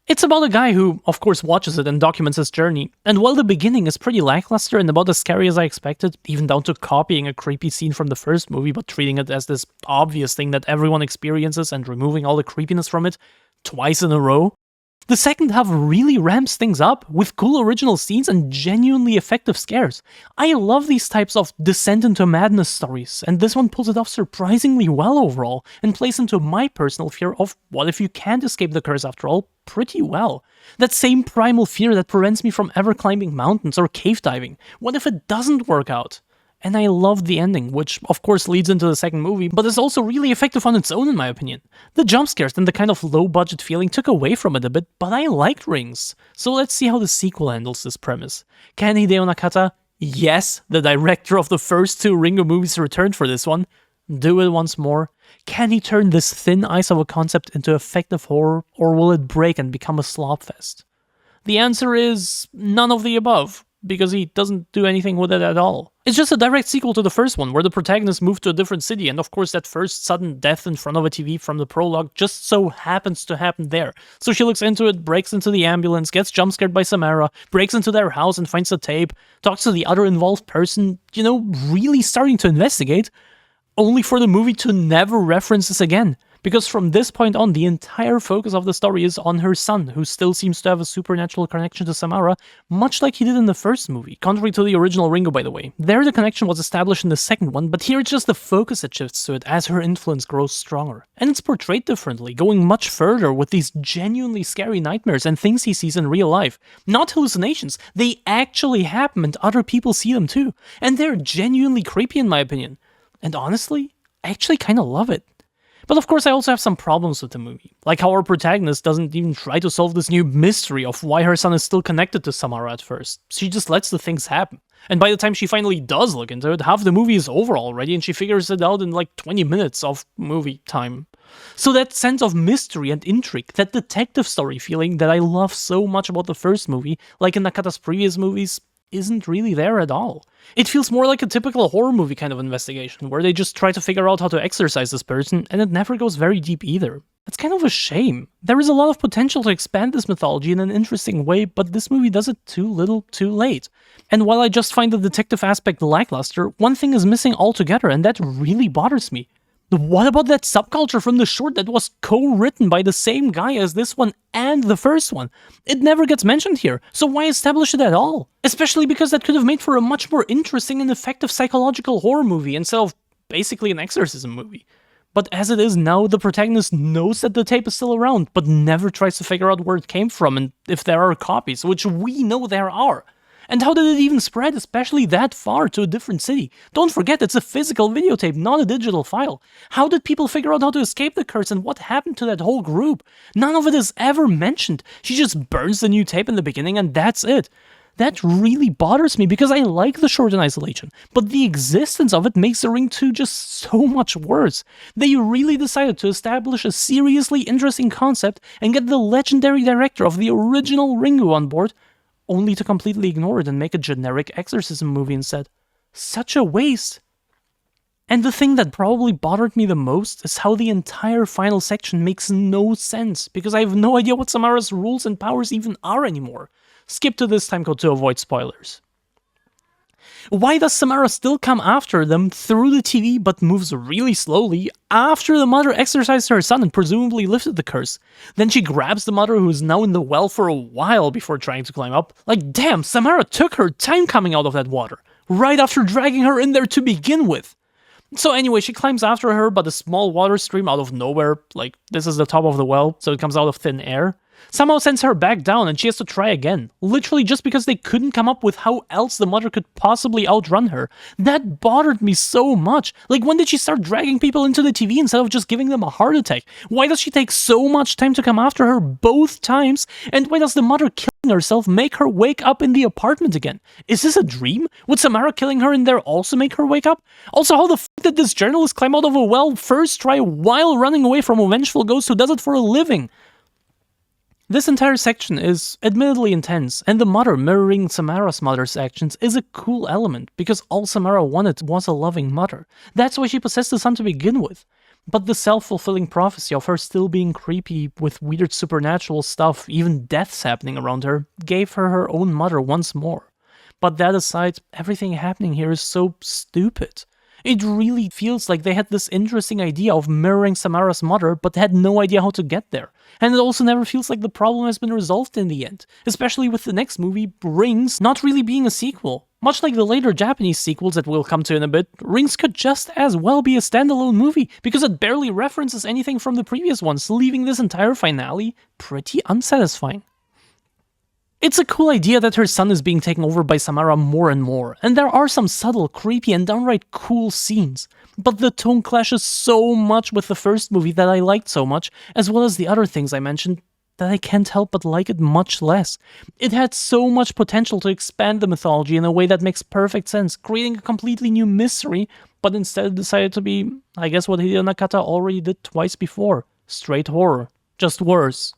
It's about a guy who, of course, watches it and documents his journey, and while the beginning is pretty lackluster and about as scary as I expected, even down to copying a creepy scene from the first movie but treating it as this obvious thing that everyone experiences and removing all the creepiness from it twice in a row, the second half really ramps things up with cool original scenes and genuinely effective scares. I love these types of descent into madness stories, and this one pulls it off surprisingly well overall, and plays into my personal fear of what if you can't escape the curse after all pretty well. That same primal fear that prevents me from ever climbing mountains or cave diving. What if it doesn't work out? And I loved the ending, which of course leads into the second movie, but is also really effective on its own in my opinion. The jump scares and the kind of low-budget feeling took away from it a bit, but I liked Rings. So let's see how the sequel handles this premise. Can Hideo Nakata, yes, the director of the first 2 Ringu movies, returned for this one, do it once more? Can he turn this thin ice of a concept into effective horror, or will it break and become a slopfest? The answer is none of the above, because he doesn't do anything with it at all. It's just a direct sequel to the first one, where the protagonist moved to a different city, and of course that first sudden death in front of a TV from the prologue just so happens to happen there. So she looks into it, breaks into the ambulance, gets jump scared by Samara, breaks into their house and finds the tape, talks to the other involved person, really starting to investigate. only for the movie to never reference this again. Because from this point on, the entire focus of the story is on her son, who still seems to have a supernatural connection to Samara, much like he did in the first movie, contrary to the original Ringu, by the way. There the connection was established in the second one, but here it's just the focus that shifts to it as her influence grows stronger. And it's portrayed differently, going much further with these genuinely scary nightmares and things he sees in real life. Not hallucinations, they actually happen and other people see them too. And they're genuinely creepy in my opinion. And honestly, I actually kinda love it. But of course I also have some problems with the movie, like how our protagonist doesn't even try to solve this new mystery of why her son is still connected to Samara at first. She just lets the things happen. And by the time she finally does look into it, half the movie is over already and she figures it out in like 20 minutes of movie time. So that sense of mystery and intrigue, that detective story feeling that I love so much about the first movie, like in Nakata's previous movies, isn't really there at all. It feels more like a typical horror movie kind of investigation, where they just try to figure out how to exorcise this person, and it never goes very deep either. It's kind of a shame. There is a lot of potential to expand this mythology in an interesting way, but this movie does it too little, too late. And while I just find the detective aspect lackluster, one thing is missing altogether, and that really bothers me. What about that subculture from the short that was co-written by the same guy as this one and the first one? It never gets mentioned here, so why establish it at all? Especially because that could have made for a much more interesting and effective psychological horror movie instead of basically an exorcism movie. But as it is now, the protagonist knows that the tape is still around, but never tries to figure out where it came from and if there are copies, which we know there are. And how did it even spread, especially that far, to a different city? Don't forget, it's a physical videotape, not a digital file. How did people figure out how to escape the curse, and what happened to that whole group? None of it is ever mentioned. She just burns the new tape in the beginning, and that's it. That really bothers me, because I like the short in isolation, but the existence of it makes the Ring 2 just so much worse. They really decided to establish a seriously interesting concept and get the legendary director of the original Ringu on board, only to completely ignore it and make a generic exorcism movie instead. Such a waste. And the thing that probably bothered me the most is how the entire final section makes no sense, because I have no idea what Samara's rules and powers even are anymore. Skip to this timecode to avoid spoilers. Why does Samara still come after them through the TV but moves really slowly after the mother exorcised her son and presumably lifted the curse? Then she grabs the mother who is now in the well for a while before trying to climb up. Like damn, Samara took her time coming out of that water, right after dragging her in there to begin with. So anyway, she climbs after her, but a small water stream out of nowhere, like this is the top of the well, so it comes out of thin air, somehow sends her back down and she has to try again. Literally just because they couldn't come up with how else the mother could possibly outrun her. That bothered me so much. Like, when did she start dragging people into the TV instead of just giving them a heart attack? Why does she take so much time to come after her both times? And why does the mother killing herself make her wake up in the apartment again? Is this a dream? Would Samara killing her in there also make her wake up? Also, how the f*** did this journalist climb out of a well first try while running away from a vengeful ghost who does it for a living? This entire section is admittedly intense, and the mother mirroring Samara's mother's actions is a cool element, because all Samara wanted was a loving mother. That's why she possessed the son to begin with. But the self-fulfilling prophecy of her still being creepy with weird supernatural stuff, even deaths happening around her, gave her her own mother once more. But that aside, everything happening here is so stupid. It really feels like they had this interesting idea of mirroring Samara's mother, but had no idea how to get there. And it also never feels like the problem has been resolved in the end, especially with the next movie, Rings, not really being a sequel. Much like the later Japanese sequels that we'll come to in a bit, Rings could just as well be a standalone movie, because it barely references anything from the previous ones, leaving this entire finale pretty unsatisfying. It's a cool idea that her son is being taken over by Samara more and more, and there are some subtle, creepy, and downright cool scenes. But the tone clashes so much with the first movie that I liked so much, as well as the other things I mentioned, that I can't help but like it much less. It had so much potential to expand the mythology in a way that makes perfect sense, creating a completely new mystery, but instead it decided to be, I guess, what Hideo Nakata already did twice before. Straight horror. Just worse.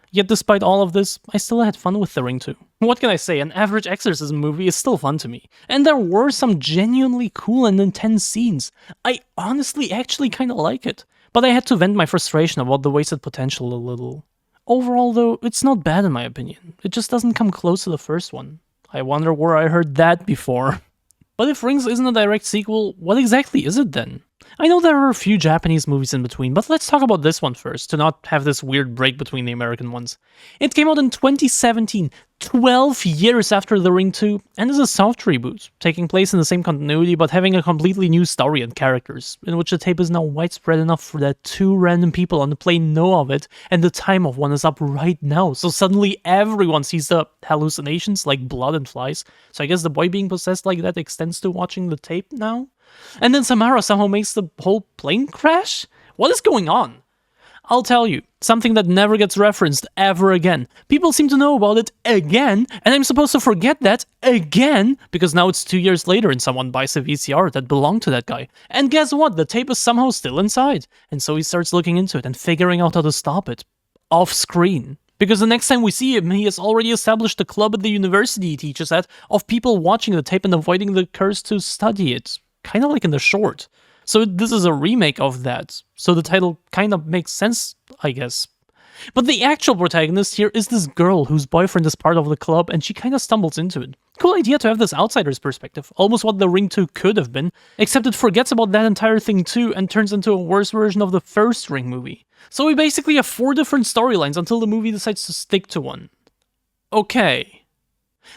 Yet despite all of this, I still had fun with The Ring 2. What can I say, an average exorcism movie is still fun to me. And there were some genuinely cool and intense scenes. I honestly actually kinda like it. But I had to vent my frustration about the wasted potential a little. Overall though, it's not bad in my opinion. It just doesn't come close to the first one. I wonder where I heard that before. But if Rings isn't a direct sequel, what exactly is it then? I know there are a few Japanese movies in between, but let's talk about this one first, to not have this weird break between the American ones. It came out in 2017, 12 years after The Ring 2, and is a soft reboot, taking place in the same continuity but having a completely new story and characters, in which the tape is now widespread enough for that 2 random people on the plane know of it, and the time of one is up right now, so suddenly everyone sees the hallucinations like blood and flies, so I guess the boy being possessed like that extends to watching the tape now? And then Samara somehow makes the whole plane crash? What is going on? I'll tell you, something that never gets referenced ever again. People seem to know about it again, and I'm supposed to forget that again, because now it's 2 years later and someone buys a VCR that belonged to that guy. And guess what? The tape is somehow still inside. And so he starts looking into it and figuring out how to stop it. Off screen. Because the next time we see him, he has already established a club at the university he teaches at of people watching the tape and avoiding the curse to study it. Kind of like in the short. So this is a remake of that. So the title kind of makes sense, I guess. But the actual protagonist here is this girl whose boyfriend is part of the club and she kind of stumbles into it. Cool idea to have this outsider's perspective, almost what The Ring 2 could have been, except it forgets about that entire thing too and turns into a worse version of the first Ring movie. So we basically have 4 different storylines until the movie decides to stick to one. Okay.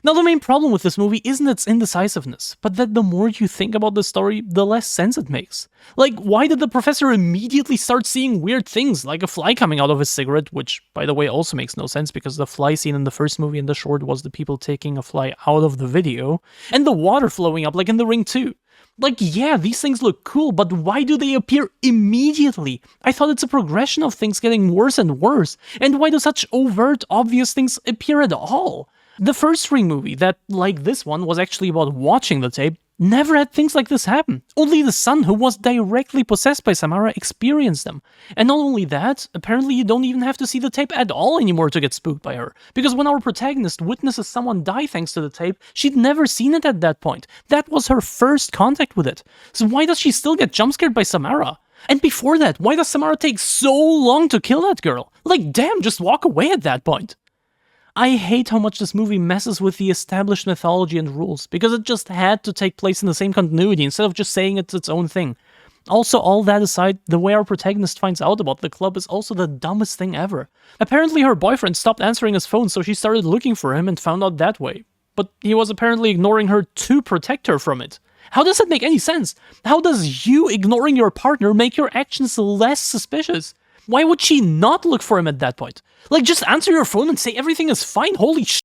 Now the main problem with this movie isn't its indecisiveness, but that the more you think about the story, the less sense it makes. Like, why did the professor immediately start seeing weird things, like a fly coming out of his cigarette, which, by the way, also makes no sense because the fly scene in the first movie and the short was the people taking a fly out of the video, and the water flowing up like in The Ring 2. Like, yeah, these things look cool, but why do they appear immediately? I thought it's a progression of things getting worse and worse, and why do such overt, obvious things appear at all? The first Ring movie, that, like this one, was actually about watching the tape, never had things like this happen. Only the son, who was directly possessed by Samara, experienced them. And not only that, apparently you don't even have to see the tape at all anymore to get spooked by her. Because when our protagonist witnesses someone die thanks to the tape, she'd never seen it at that point. That was her first contact with it. So why does she still get jump-scared by Samara? And before that, why does Samara take so long to kill that girl? Like, damn, just walk away at that point. I hate how much this movie messes with the established mythology and rules, because it just had to take place in the same continuity instead of just saying it's its own thing. Also, all that aside, the way our protagonist finds out about the club is also the dumbest thing ever. Apparently her boyfriend stopped answering his phone, so she started looking for him and found out that way. But he was apparently ignoring her to protect her from it. How does that make any sense? How does you ignoring your partner make your actions less suspicious? Why would she not look for him at that point? Like, just answer your phone and say everything is fine, holy shit.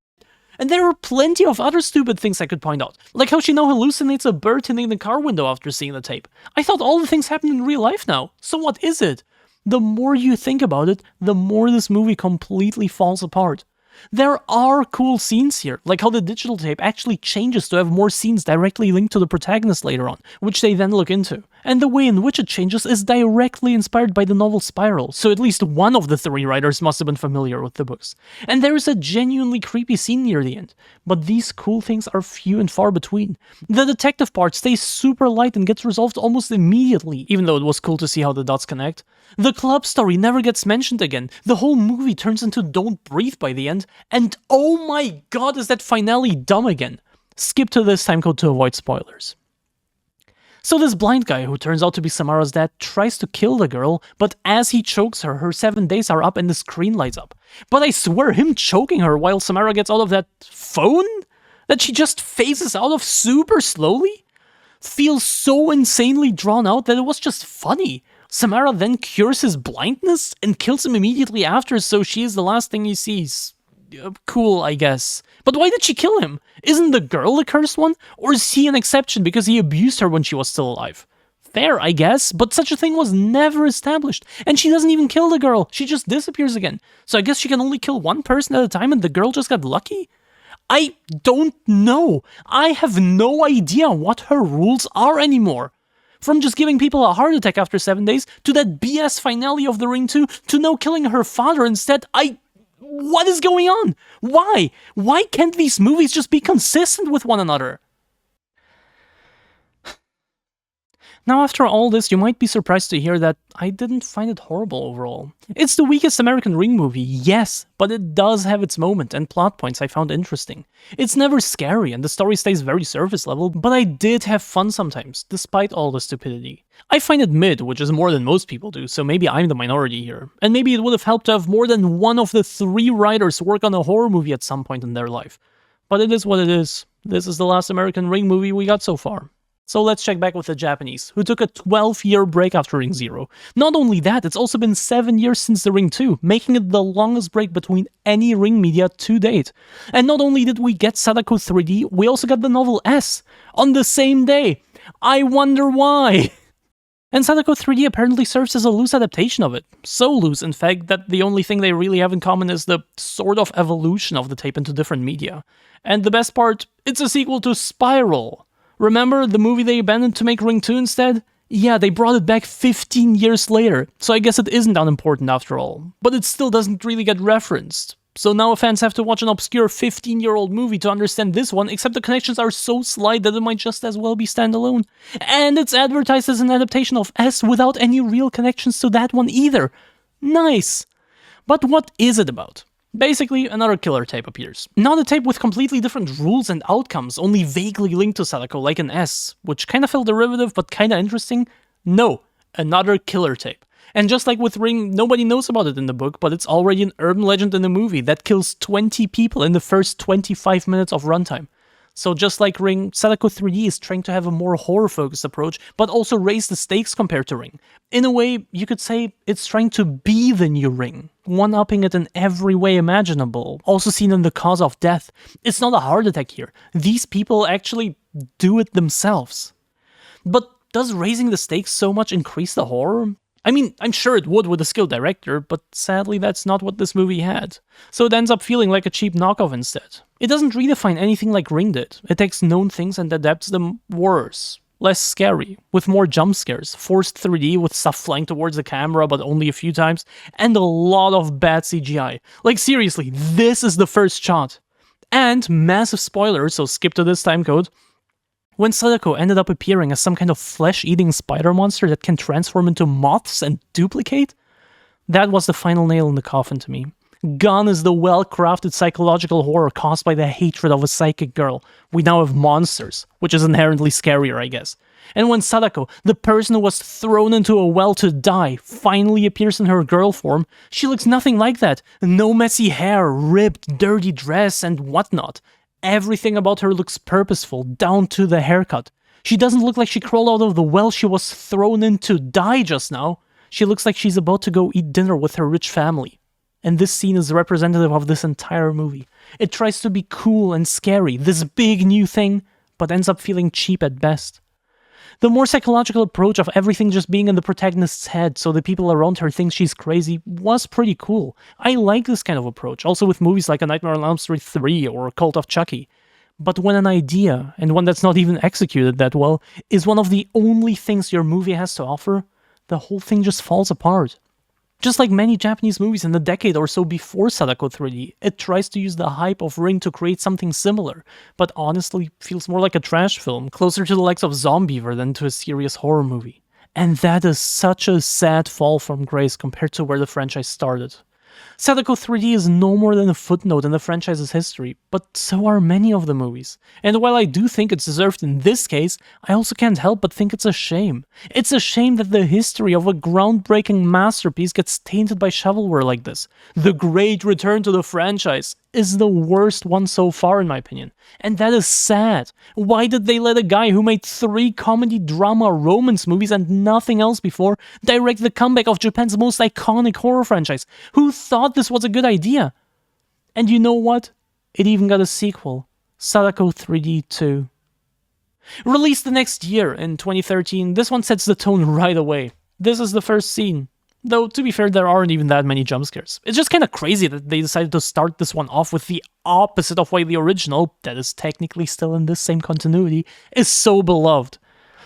And there are plenty of other stupid things I could point out, like how she now hallucinates a bird hitting the car window after seeing the tape. I thought all the things happen in real life now, so what is it? The more you think about it, the more this movie completely falls apart. There are cool scenes here, like how the digital tape actually changes to have more scenes directly linked to the protagonist later on, which they then look into. And the way in which it changes is directly inspired by the novel Spiral, so at least one of the 3 writers must have been familiar with the books. And there is a genuinely creepy scene near the end, but these cool things are few and far between. The detective part stays super light and gets resolved almost immediately, even though it was cool to see how the dots connect. The club story never gets mentioned again, the whole movie turns into Don't Breathe by the end, and oh my god, is that finale dumb again. Skip to this timecode to avoid spoilers. So this blind guy, who turns out to be Samara's dad, tries to kill the girl, but as he chokes her, her 7 days are up and the screen lights up. But I swear, him choking her while Samara gets out of that phone that she just phases out of super slowly feels so insanely drawn out that it was just funny. Samara then cures his blindness and kills him immediately after, so she is the last thing he sees. Cool, I guess. But why did she kill him? Isn't the girl the cursed one? Or is he an exception because he abused her when she was still alive? Fair, I guess, but such a thing was never established. And she doesn't even kill the girl, she just disappears again. So I guess she can only kill one person at a time and the girl just got lucky? I don't know. I have no idea what her rules are anymore. From just giving people a heart attack after 7 days, to that BS finale of The Ring 2, to now killing her father instead, what is going on? Why? Why can't these movies just be consistent with one another? Now, after all this, you might be surprised to hear that I didn't find it horrible overall. It's the weakest American Ring movie, yes, but it does have its moment and plot points I found interesting. It's never scary and the story stays very surface level, but I did have fun sometimes, despite all the stupidity. I find it mid, which is more than most people do, so maybe I'm the minority here. And maybe it would have helped to have more than one of the 3 writers work on a horror movie at some point in their life. But it is what it is. This is the last American Ring movie we got so far. So let's check back with the Japanese, who took a 12-year break after Ring 0. Not only that, it's also been 7 years since the Ring 2, making it the longest break between any Ring media to date. And not only did we get Sadako 3D, we also got the novel S on the same day. I wonder why. And Sadako 3D apparently serves as a loose adaptation of it. So loose, in fact, that the only thing they really have in common is the sort of evolution of the tape into different media. And the best part, it's a sequel to Spiral. Remember the movie they abandoned to make Ring 2 instead? Yeah, they brought it back 15 years later, so I guess it isn't unimportant after all. But it still doesn't really get referenced. So now fans have to watch an obscure 15-year-old movie to understand this one, except the connections are so slight that it might just as well be standalone. And it's advertised as an adaptation of S without any real connections to that one either. Nice! But what is it about? Basically, another killer tape appears. Not a tape with completely different rules and outcomes, only vaguely linked to Sadako, like an S, which kinda felt derivative but kinda interesting. No, another killer tape. And just like with Ring, nobody knows about it in the book, but it's already an urban legend in the movie that kills 20 people in the first 25 minutes of runtime. So just like Ring, Sadako 3D is trying to have a more horror-focused approach, but also raise the stakes compared to Ring. In a way, you could say it's trying to be the new Ring, one-upping it in every way imaginable, also seen in the cause of death. It's not a heart attack here. These people actually do it themselves. But does raising the stakes so much increase the horror? I mean, I'm sure it would with a skilled director, but sadly that's not what this movie had. So it ends up feeling like a cheap knockoff instead. It doesn't redefine anything like Ring did. It takes known things and adapts them worse. Less scary, with more jump scares, forced 3D with stuff flying towards the camera but only a few times, and a lot of bad CGI. Like seriously, this is the first shot. And, massive spoiler, so skip to this timecode, when Sadako ended up appearing as some kind of flesh-eating spider monster that can transform into moths and duplicate, that was the final nail in the coffin to me. Gone is the well-crafted psychological horror caused by the hatred of a psychic girl. We now have monsters, which is inherently scarier, I guess. And when Sadako, the person who was thrown into a well to die, finally appears in her girl form, she looks nothing like that. No messy hair, ripped, dirty dress, and whatnot. Everything about her looks purposeful, down to the haircut. She doesn't look like she crawled out of the well she was thrown in to die just now. She looks like she's about to go eat dinner with her rich family. And this scene is representative of this entire movie. It tries to be cool and scary, this big new thing, but ends up feeling cheap at best. The more psychological approach of everything just being in the protagonist's head so the people around her think she's crazy was pretty cool. I like this kind of approach, also with movies like A Nightmare on Elm Street 3 or Cult of Chucky. But when an idea, and one that's not even executed that well, is one of the only things your movie has to offer, the whole thing just falls apart. Just like many Japanese movies in the decade or so before Sadako 3D, it tries to use the hype of Ring to create something similar, but honestly feels more like a trash film, closer to the likes of Zombiever than to a serious horror movie. And that is such a sad fall from grace compared to where the franchise started. Sadako 3D is no more than a footnote in the franchise's history, but so are many of the movies. And while I do think it's deserved in this case, I also can't help but think it's a shame. It's a shame that the history of a groundbreaking masterpiece gets tainted by shovelware like this. The great return to the franchise is the worst one so far in my opinion. And that is sad. Why did they let a guy who made 3 comedy drama romance movies and nothing else before direct the comeback of Japan's most iconic horror franchise? Who thought this was a good idea? And you know what? It even got a sequel, Sadako 3D 2. Released the next year, in 2013, this one sets the tone right away. This is the first scene. Though, to be fair, there aren't even that many jump scares. It's just kinda crazy that they decided to start this one off with the opposite of why the original, that is technically still in this same continuity, is so beloved.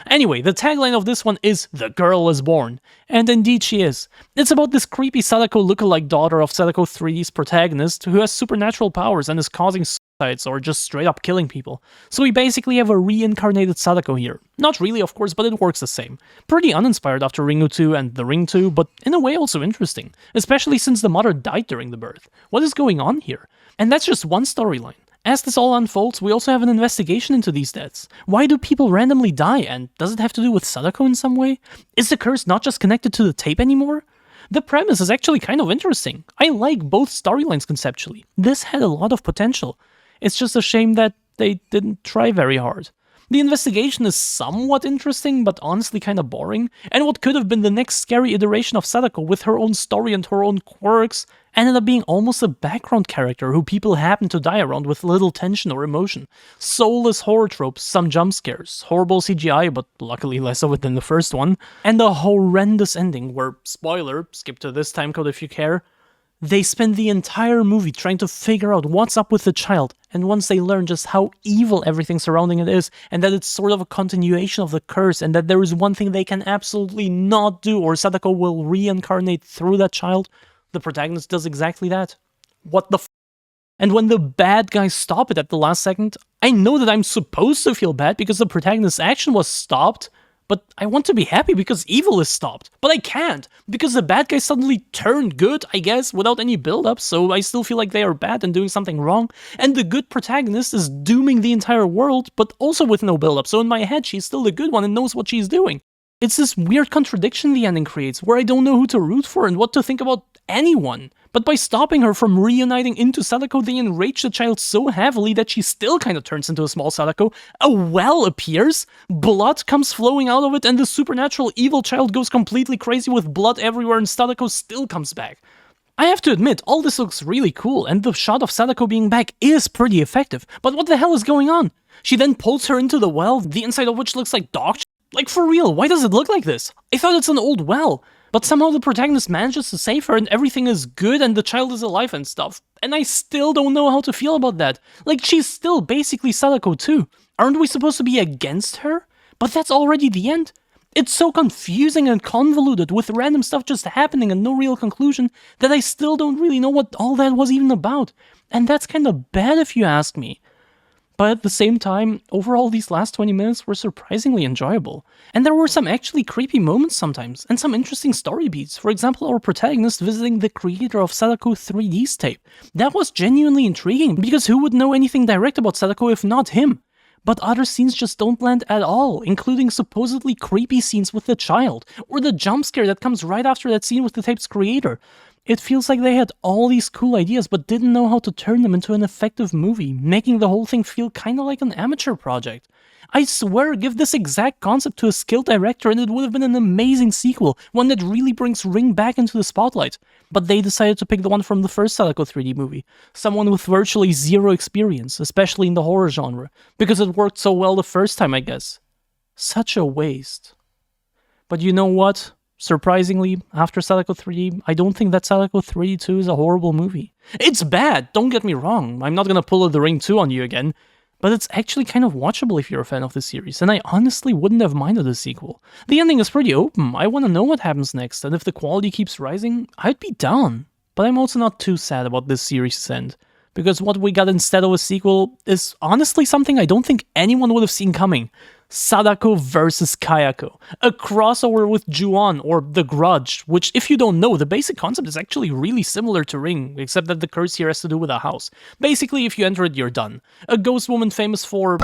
Anyway, the tagline of this one is, "The girl is born." And indeed she is. It's about this creepy Sadako lookalike daughter of Sadako 3D's protagonist who has supernatural powers and is causing or just straight up killing people. So we basically have a reincarnated Sadako here. Not really, of course, but it works the same. Pretty uninspired after Ringu 2 and the Ring 2, but in a way also interesting, especially since the mother died during the birth. What is going on here? And that's just one storyline. As this all unfolds, we also have an investigation into these deaths. Why do people randomly die, and does it have to do with Sadako in some way? Is the curse not just connected to the tape anymore? The premise is actually kind of interesting. I like both storylines conceptually. This had a lot of potential. It's just a shame that they didn't try very hard. The investigation is somewhat interesting, but honestly kinda boring, and what could have been the next scary iteration of Sadako with her own story and her own quirks ended up being almost a background character who people happen to die around with little tension or emotion. Soulless horror tropes, some jump scares, horrible CGI, but luckily less of it than the first one, and a horrendous ending where, spoiler, skip to this timecode if you care, they spend the entire movie trying to figure out what's up with the child, and once they learn just how evil everything surrounding it is, and that it's sort of a continuation of the curse, and that there is one thing they can absolutely not do or Sadako will reincarnate through that child, the protagonist does exactly that. What the f***? And when the bad guys stop it at the last second, I know that I'm supposed to feel bad because the protagonist's action was stopped, but I want to be happy because evil is stopped. But I can't, because the bad guys suddenly turned good, I guess, without any build-up, so I still feel like they are bad and doing something wrong, and the good protagonist is dooming the entire world, but also with no build-up, so in my head she's still the good one and knows what she's doing. It's this weird contradiction the ending creates, where I don't know who to root for and what to think about anyone. But by stopping her from reuniting into Sadako, they enrage the child so heavily that she still kind of turns into a small Sadako. A well appears, blood comes flowing out of it, and the supernatural evil child goes completely crazy with blood everywhere, and Sadako still comes back. I have to admit, all this looks really cool, and the shot of Sadako being back is pretty effective, but what the hell is going on? She then pulls her into the well, the inside of which looks like dog shit. Like, for real, why does it look like this? I thought it's an old well. But somehow the protagonist manages to save her and everything is good and the child is alive and stuff. And I still don't know how to feel about that. Like, she's still basically Sadako too. Aren't we supposed to be against her? But that's already the end. It's so confusing and convoluted with random stuff just happening and no real conclusion that I still don't really know what all that was even about. And that's kinda bad if you ask me. But at the same time, overall these last 20 minutes were surprisingly enjoyable. And there were some actually creepy moments sometimes, and some interesting story beats. For example, our protagonist visiting the creator of Sadako 3D's tape. That was genuinely intriguing, because who would know anything direct about Sadako if not him? But other scenes just don't land at all, including supposedly creepy scenes with the child, or the jump scare that comes right after that scene with the tape's creator. It feels like they had all these cool ideas but didn't know how to turn them into an effective movie, making the whole thing feel kinda like an amateur project. I swear, give this exact concept to a skilled director and it would have been an amazing sequel, one that really brings Ring back into the spotlight. But they decided to pick the one from the first Sadako 3D movie, someone with virtually zero experience, especially in the horror genre, because it worked so well the first time, I guess. Such a waste. But you know what? Surprisingly, after Sadako 3D, I don't think that Sadako 3D 2 is a horrible movie. It's bad, don't get me wrong, I'm not gonna pull the Ring 2 on you again, but it's actually kind of watchable if you're a fan of the series, and I honestly wouldn't have minded a sequel. The ending is pretty open, I want to know what happens next, and if the quality keeps rising, I'd be down. But I'm also not too sad about this series' end, because what we got instead of a sequel is honestly something I don't think anyone would have seen coming. Sadako vs Kayako, a crossover with Ju-on, or The Grudge, which, if you don't know, the basic concept is actually really similar to Ring, except that the curse here has to do with a house. Basically, if you enter it, you're done. A ghost woman famous for...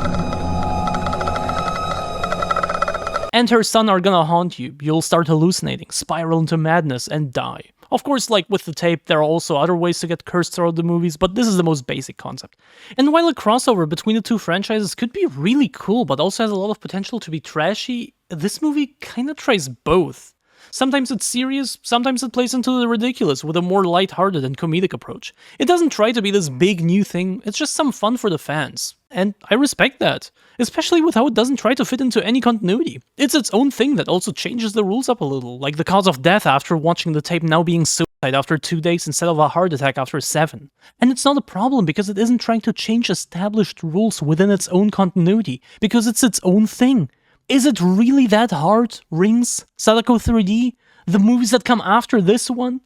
and her son are gonna haunt you, you'll start hallucinating, spiral into madness, and die. Of course, like with the tape, there are also other ways to get cursed throughout the movies, but this is the most basic concept. And while a crossover between the two franchises could be really cool, but also has a lot of potential to be trashy, this movie kinda tries both. Sometimes it's serious, sometimes it plays into the ridiculous with a more lighthearted and comedic approach. It doesn't try to be this big new thing, it's just some fun for the fans. And I respect that, especially with how it doesn't try to fit into any continuity. It's its own thing that also changes the rules up a little, like the cause of death after watching the tape now being suicide after 2 days instead of a heart attack after 7. And it's not a problem because it isn't trying to change established rules within its own continuity, because it's its own thing. Is it really that hard? Rings? Sadako 3D? The movies that come after this one?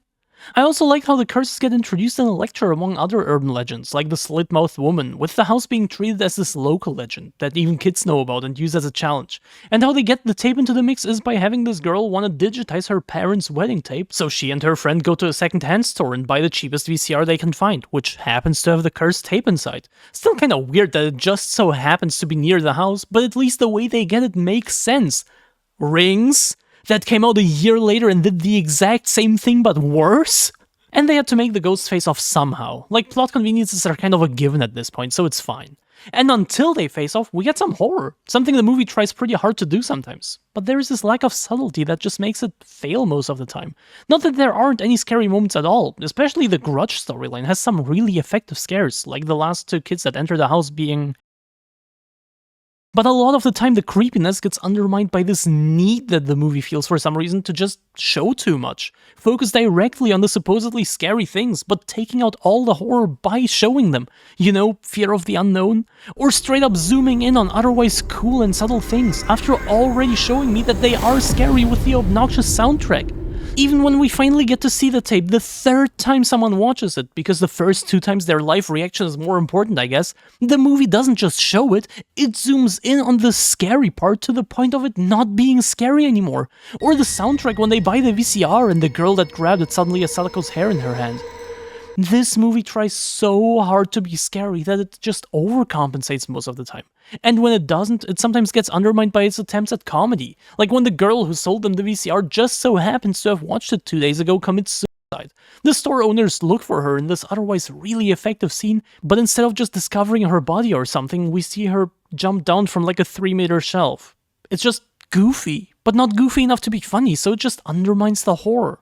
I also liked how the curses get introduced in a lecture among other urban legends, like the slit-mouthed woman, with the house being treated as this local legend that even kids know about and use as a challenge. And how they get the tape into the mix is by having this girl want to digitize her parents' wedding tape, so she and her friend go to a second-hand store and buy the cheapest VCR they can find, which happens to have the cursed tape inside. Still kinda weird that it just so happens to be near the house, but at least the way they get it makes sense. Rings? That came out a year later and did the exact same thing but worse? And they had to make the ghosts face off somehow. Like, plot conveniences are kind of a given at this point, so it's fine. And until they face off, we get some horror, something the movie tries pretty hard to do sometimes. But there is this lack of subtlety that just makes it fail most of the time. Not that there aren't any scary moments at all, especially the Grudge storyline has some really effective scares, like the last two kids that enter the house being... But a lot of the time the creepiness gets undermined by this need that the movie feels for some reason to just show too much. Focus directly on the supposedly scary things, but taking out all the horror by showing them. You know, fear of the unknown? Or straight up zooming in on otherwise cool and subtle things, after already showing me that they are scary with the obnoxious soundtrack. Even when we finally get to see the tape the third time someone watches it, because the first two times their live reaction is more important, I guess, the movie doesn't just show it, it zooms in on the scary part to the point of it not being scary anymore. Or the soundtrack when they buy the VCR and the girl that grabbed it suddenly has Sadako's hair in her hand. This movie tries so hard to be scary that it just overcompensates most of the time. And when it doesn't, it sometimes gets undermined by its attempts at comedy. Like when the girl who sold them the VCR just so happens to have watched it 2 days ago commits suicide. The store owners look for her in this otherwise really effective scene, but instead of just discovering her body or something, we see her jump down from like a 3-meter shelf. It's just goofy, but not goofy enough to be funny, so it just undermines the horror.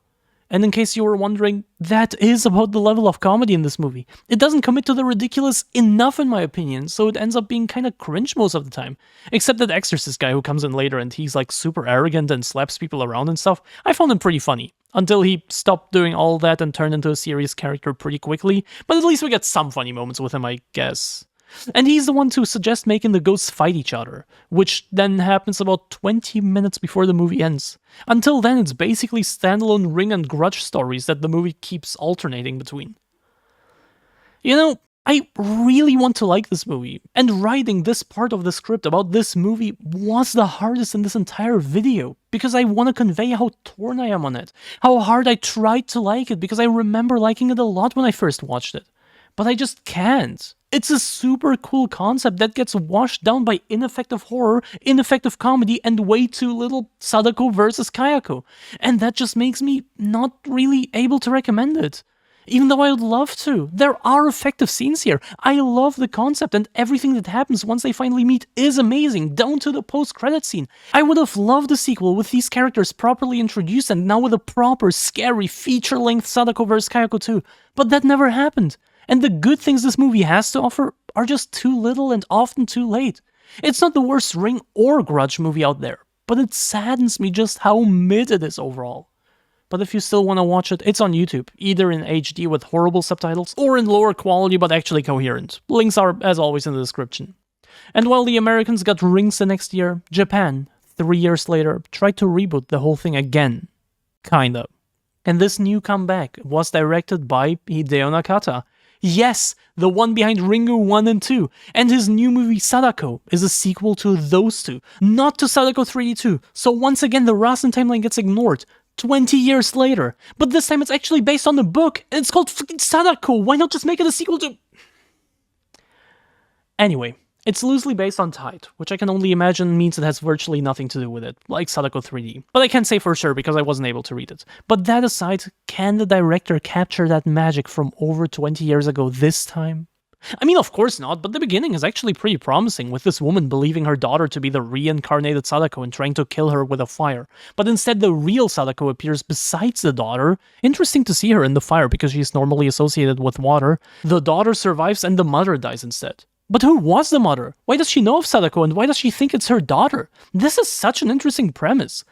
And in case you were wondering, that is about the level of comedy in this movie. It doesn't commit to the ridiculous enough in my opinion, so it ends up being kinda cringe most of the time. Except that Exorcist guy who comes in later and he's like super arrogant and slaps people around and stuff, I found him pretty funny. Until he stopped doing all that and turned into a serious character pretty quickly, but at least we get some funny moments with him, I guess. And he's the one to suggest making the ghosts fight each other, which then happens about 20 minutes before the movie ends. Until then, it's basically standalone Ring and Grudge stories that the movie keeps alternating between. You know, I really want to like this movie, and writing this part of the script about this movie was the hardest in this entire video, because I want to convey how torn I am on it, how hard I tried to like it, because I remember liking it a lot when I first watched it. But I just can't. It's a super cool concept that gets washed down by ineffective horror, ineffective comedy, and way too little Sadako versus Kayako. And that just makes me not really able to recommend it. Even though I would love to. There are effective scenes here. I love the concept, and everything that happens once they finally meet is amazing, down to the post-credit scene. I would have loved a sequel with these characters properly introduced and now with a proper, scary, feature-length Sadako vs. Kayako 2. But that never happened. And the good things this movie has to offer are just too little and often too late. It's not the worst Ring or Grudge movie out there, but it saddens me just how mid it is overall. But if you still want to watch it, it's on YouTube, either in HD with horrible subtitles, or in lower quality but actually coherent. Links are, as always, in the description. And while the Americans got Rings the next year, Japan, 3 years later, tried to reboot the whole thing again. Kinda. And this new comeback was directed by Hideo Nakata. Yes, the one behind Ringu 1 and 2, and his new movie Sadako is a sequel to those two, not to Sadako 3D 2, so once again the Rasen timeline gets ignored, 20 years later, but this time it's actually based on the book, and it's called fucking Sadako, why not just make it a sequel to... Anyway, it's loosely based on Tide, which I can only imagine means it has virtually nothing to do with it, like Sadako 3D. But I can't say for sure because I wasn't able to read it. But that aside, can the director capture that magic from over 20 years ago this time? I mean, of course not, but the beginning is actually pretty promising, with this woman believing her daughter to be the reincarnated Sadako and trying to kill her with a fire. But instead the real Sadako appears besides the daughter. Interesting to see her in the fire because she's normally associated with water. The daughter survives and the mother dies instead. But who was the mother? Why does she know of Sadako and why does she think it's her daughter? This is such an interesting premise.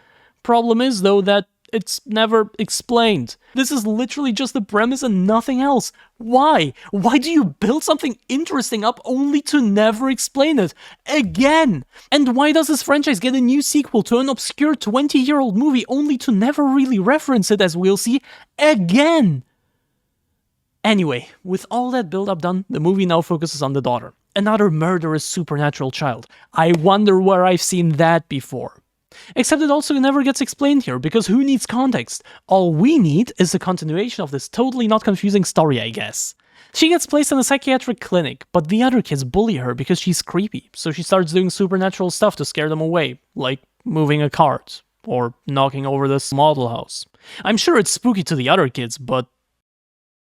Problem is, though, that It's never explained. This is literally just the premise and nothing else. Why? Why do you build something interesting up only to never explain it? Again! And why does this franchise get a new sequel to an obscure 20-year-old movie only to never really reference it, as we'll see, again? Anyway, with all that build-up done, the movie now focuses on the daughter. Another murderous supernatural child. I wonder where I've seen that before. Except it also never gets explained here, because who needs context? All we need is a continuation of this totally not confusing story, I guess. She gets placed in a psychiatric clinic, but the other kids bully her because she's creepy, so she starts doing supernatural stuff to scare them away, like moving a cart, or knocking over this model house. I'm sure it's spooky to the other kids, but...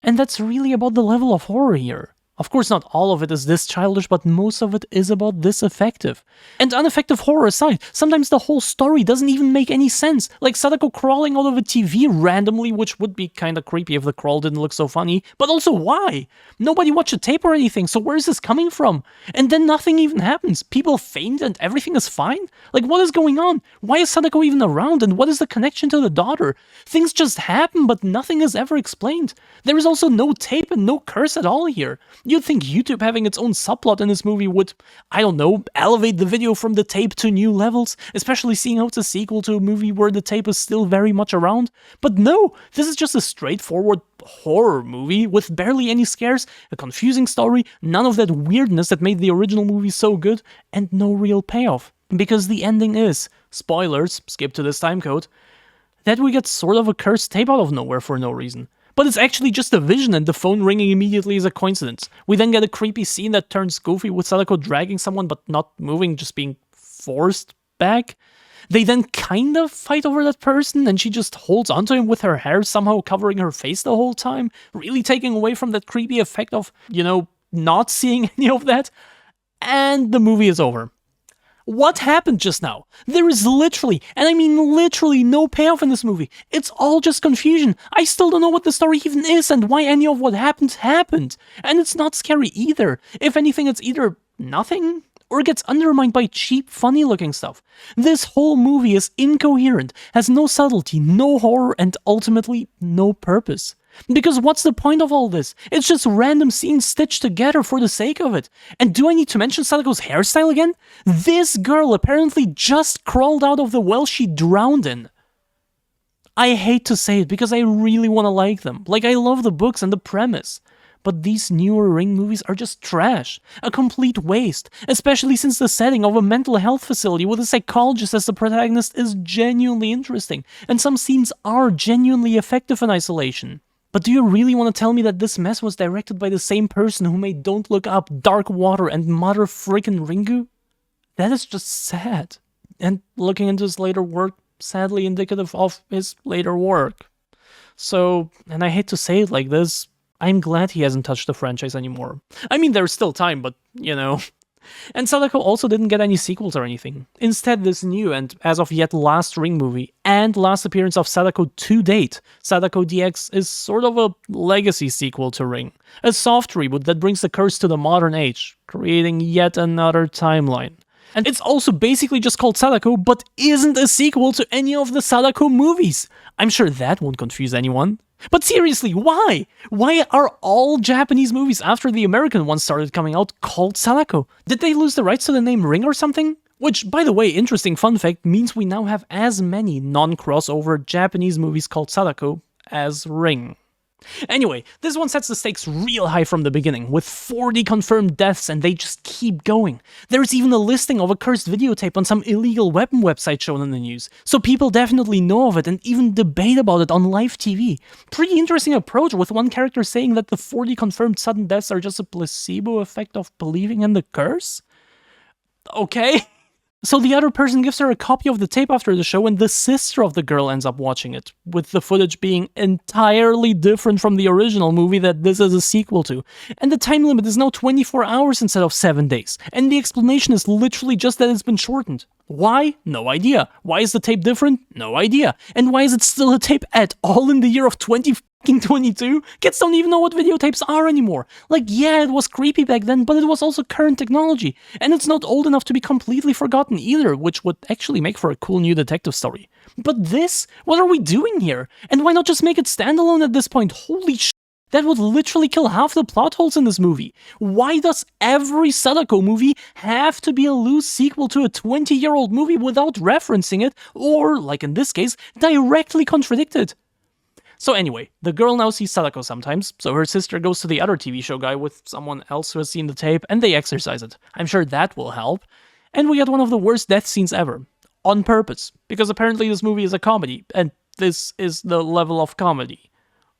And that's really about the level of horror here. Of course, not all of it is this childish, but most of it is about this effective. And ineffective horror aside, sometimes the whole story doesn't even make any sense, like Sadako crawling out of a TV randomly, which would be kinda creepy if the crawl didn't look so funny, but also why? Nobody watched a tape or anything, so where is this coming from? And then nothing even happens, people faint and everything is fine? Like, what is going on? Why is Sadako even around, and what is the connection to the daughter? Things just happen, but nothing is ever explained. There is also no tape and no curse at all here. You'd think YouTube having its own subplot in this movie would, I don't know, elevate the video from the tape to new levels, especially seeing how it's a sequel to a movie where the tape is still very much around. But no, this is just a straightforward horror movie with barely any scares, a confusing story, none of that weirdness that made the original movie so good, and no real payoff. Because the ending is, spoilers, skip to this timecode, that we get sort of a cursed tape out of nowhere for no reason. But it's actually just a vision, and the phone ringing immediately is a coincidence. We then get a creepy scene that turns goofy with Sadako dragging someone but not moving, just being forced back. They then kind of fight over that person, and she just holds onto him with her hair somehow covering her face the whole time, really taking away from that creepy effect of, not seeing any of that. And the movie is over. What happened just now? There is literally, and I mean literally, no payoff in this movie. It's all just confusion. I still don't know what the story even is and why any of what happened. And it's not scary either. If anything, it's either nothing or gets undermined by cheap, funny-looking stuff. This whole movie is incoherent, has no subtlety, no horror, and ultimately no purpose. Because what's the point of all this? It's just random scenes stitched together for the sake of it. And do I need to mention Sadako's hairstyle again? This girl apparently just crawled out of the well she drowned in. I hate to say it because I really want to like them. Like, I love the books and the premise. But these newer Ring movies are just trash. A complete waste. Especially since the setting of a mental health facility with a psychologist as the protagonist is genuinely interesting. And some scenes are genuinely effective in isolation. But do you really want to tell me that this mess was directed by the same person who made Don't Look Up, Dark Water, and Mother Frickin' Ringu? That is just sad. And looking into his later work, sadly indicative of his later work. So, and I hate to say it like this, I'm glad he hasn't touched the franchise anymore. I mean, there's still time, but, And Sadako also didn't get any sequels or anything. Instead, this new and, as of yet, last Ring movie, and last appearance of Sadako to date, Sadako DX is sort of a legacy sequel to Ring. A soft reboot that brings the curse to the modern age, creating yet another timeline. And it's also basically just called Sadako, but isn't a sequel to any of the Sadako movies. I'm sure that won't confuse anyone. But seriously, why? Why are all Japanese movies after the American ones started coming out called Sadako? Did they lose the rights to the name Ring or something? Which, by the way, interesting fun fact, means we now have as many non-crossover Japanese movies called Sadako as Ring. Anyway, this one sets the stakes real high from the beginning, with 40 confirmed deaths and they just keep going. There's even a listing of a cursed videotape on some illegal weapon website shown in the news, so people definitely know of it and even debate about it on live TV. Pretty interesting approach, with one character saying that the 40 confirmed sudden deaths are just a placebo effect of believing in the curse? Okay. So the other person gives her a copy of the tape after the show, and the sister of the girl ends up watching it, with the footage being entirely different from the original movie that this is a sequel to. And the time limit is now 24 hours instead of 7 days, and the explanation is literally just that it's been shortened. Why? No idea. Why is the tape different? No idea. And why is it still a tape at all in the year of 20 22? Kids don't even know what videotapes are anymore. Like, yeah, it was creepy back then, but it was also current technology. And it's not old enough to be completely forgotten either, which would actually make for a cool new detective story. But this? What are we doing here? And why not just make it standalone at this point? Holy sh**. That would literally kill half the plot holes in this movie. Why does every Sadako movie have to be a loose sequel to a 20-year-old movie without referencing it, or, like in this case, directly contradict it? So anyway, the girl now sees Sadako sometimes, so her sister goes to the other TV show guy with someone else who has seen the tape, and they exercise it. I'm sure that will help. And we get one of the worst death scenes ever. On purpose. Because apparently this movie is a comedy, and this is the level of comedy.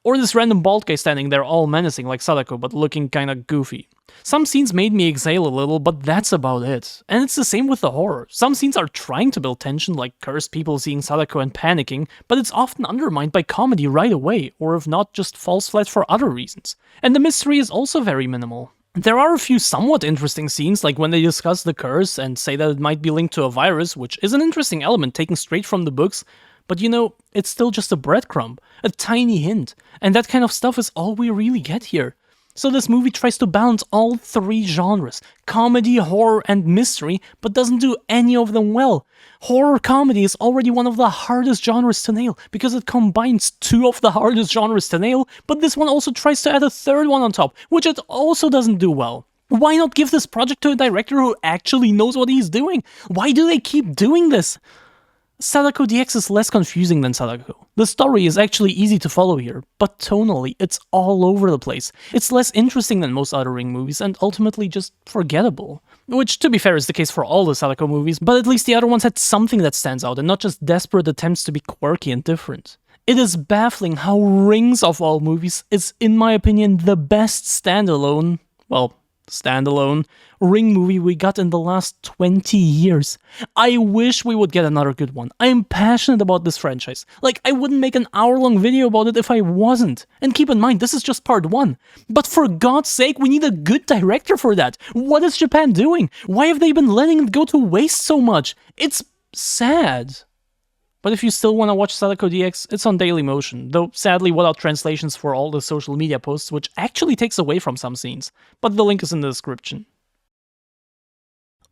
Or this random bald guy standing there all menacing like Sadako, but looking kinda goofy. Some scenes made me exhale a little, but that's about it. And it's the same with the horror. Some scenes are trying to build tension, like cursed people seeing Sadako and panicking, but it's often undermined by comedy right away, or if not, just falls flat for other reasons. And the mystery is also very minimal. There are a few somewhat interesting scenes, like when they discuss the curse and say that it might be linked to a virus, which is an interesting element taken straight from the books, but you know, it's still just a breadcrumb, a tiny hint, and that kind of stuff is all we really get here. So this movie tries to balance all three genres, comedy, horror, and mystery, but doesn't do any of them well. Horror comedy is already one of the hardest genres to nail, because it combines two of the hardest genres to nail, but this one also tries to add a third one on top, which it also doesn't do well. Why not give this project to a director who actually knows what he's doing? Why do they keep doing this? Sadako DX is less confusing than Sadako. The story is actually easy to follow here, but tonally, it's all over the place. It's less interesting than most other Ring movies, and ultimately just forgettable. Which, to be fair, is the case for all the Sadako movies, but at least the other ones had something that stands out, and not just desperate attempts to be quirky and different. It is baffling how Rings of all movies is, in my opinion, the best standalone Ring movie we got in the last 20 years. I wish we would get another good one. I am passionate about this franchise. Like, I wouldn't make an hour-long video about it if I wasn't. And keep in mind, this is just part 1. But for God's sake, we need a good director for that. What is Japan doing? Why have they been letting it go to waste so much? It's sad. But if you still want to watch Sadako DX, it's on Dailymotion, though sadly without translations for all the social media posts, which actually takes away from some scenes, but the link is in the description.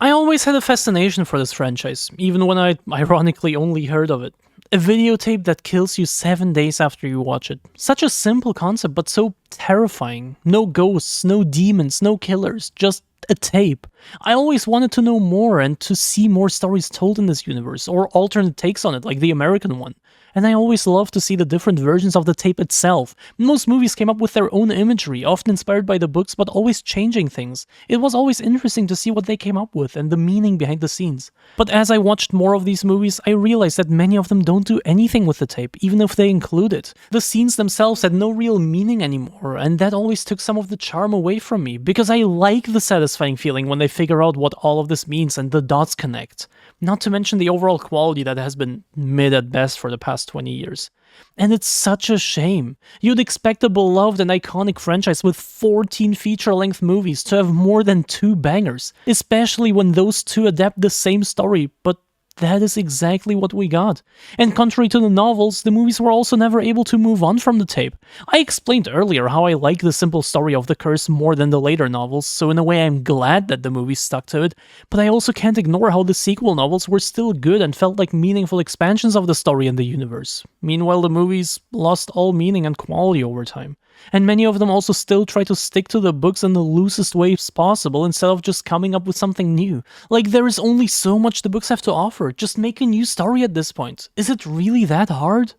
I always had a fascination for this franchise, even when I ironically only heard of it. A videotape that kills you 7 days after you watch it. Such a simple concept, but so terrifying. No ghosts, no demons, no killers, just a tape. I always wanted to know more and to see more stories told in this universe, or alternate takes on it, like the American one. And I always loved to see the different versions of the tape itself. Most movies came up with their own imagery, often inspired by the books, but always changing things. It was always interesting to see what they came up with and the meaning behind the scenes. But as I watched more of these movies, I realized that many of them don't do anything with the tape, even if they include it. The scenes themselves had no real meaning anymore, and that always took some of the charm away from me, because I like the satisfying feeling when they figure out what all of this means and the dots connect. Not to mention the overall quality that has been mid at best for the past 20 years. And it's such a shame. You'd expect a beloved and iconic franchise with 14 feature-length movies to have more than 2 bangers, especially when those 2 adapt the same story, but that is exactly what we got. And contrary to the novels, the movies were also never able to move on from the tape. I explained earlier how I like the simple story of the curse more than the later novels, so in a way I'm glad that the movies stuck to it, but I also can't ignore how the sequel novels were still good and felt like meaningful expansions of the story and the universe. Meanwhile, the movies lost all meaning and quality over time. And many of them also still try to stick to the books in the loosest ways possible instead of just coming up with something new. Like, there is only so much the books have to offer, just make a new story at this point. Is it really that hard?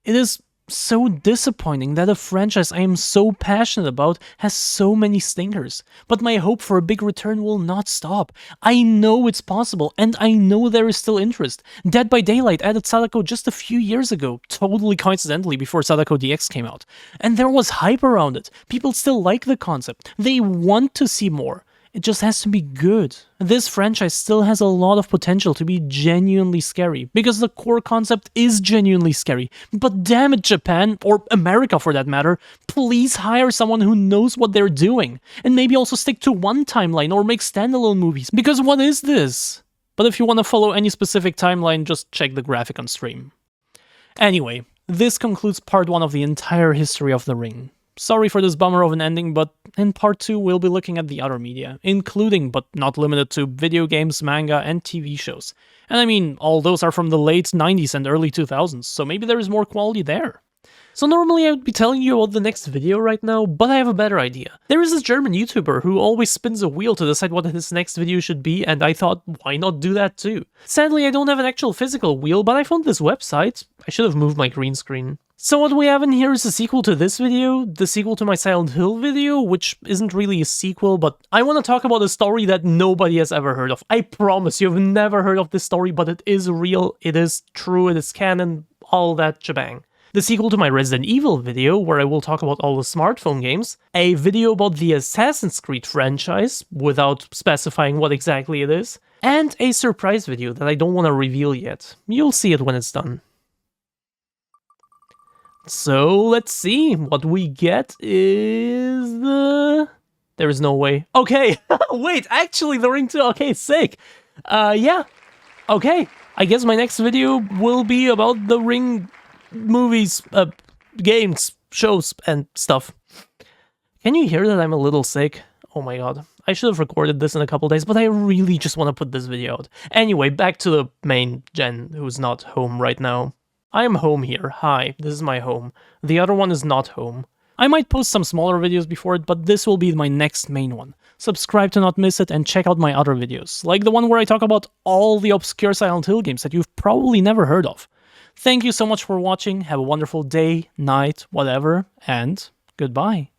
It is so disappointing that a franchise I am so passionate about has so many stinkers. But my hope for a big return will not stop. I know it's possible, and I know there is still interest. Dead by Daylight added Sadako just a few years ago, totally coincidentally before Sadako DX came out. And there was hype around it. People still like the concept. They want to see more. It just has to be good. This franchise still has a lot of potential to be genuinely scary, because the core concept is genuinely scary. But damn it, Japan, or America for that matter, please hire someone who knows what they're doing. And maybe also stick to one timeline or make standalone movies, because what is this? But if you want to follow any specific timeline, just check the graphic on stream. Anyway, This concludes part 1 of the entire history of the Ring. Sorry for this bummer of an ending, but in part 2 we'll be looking at the other media, including but not limited to video games, manga, and TV shows. And I mean, all those are from the late 90s and early 2000s, so maybe there is more quality there. So normally I would be telling you about the next video right now, but I have a better idea. There is this German YouTuber who always spins a wheel to decide what his next video should be, and I thought, why not do that too? Sadly, I don't have an actual physical wheel, but I found this website. I should have moved my green screen. So what we have in here is a sequel to this video, the sequel to my Silent Hill video, which isn't really a sequel, but I want to talk about a story that nobody has ever heard of. I promise you have never heard of this story, but it is real, it is true, it is canon, all that shebang. The sequel to my Resident Evil video, where I will talk about all the smartphone games, a video about the Assassin's Creed franchise, without specifying what exactly it is, and a surprise video that I don't want to reveal yet. You'll see it when it's done. So, let's see, what we get is the... There is no way. Okay, wait, actually the Ring 2, okay, sick. Yeah, okay. I guess my next video will be about the Ring movies, games, shows, and stuff. Can you hear that I'm a little sick? Oh my god. I should have recorded this in a couple days, but I really just want to put this video out. Anyway, back to the main Jen, who's not home right now. I am home here. Hi, this is my home. The other one is not home. I might post some smaller videos before it, but this will be my next main one. Subscribe to not miss it and check out my other videos, like the one where I talk about all the obscure Silent Hill games that you've probably never heard of. Thank you so much for watching, have a wonderful day, night, whatever, and goodbye.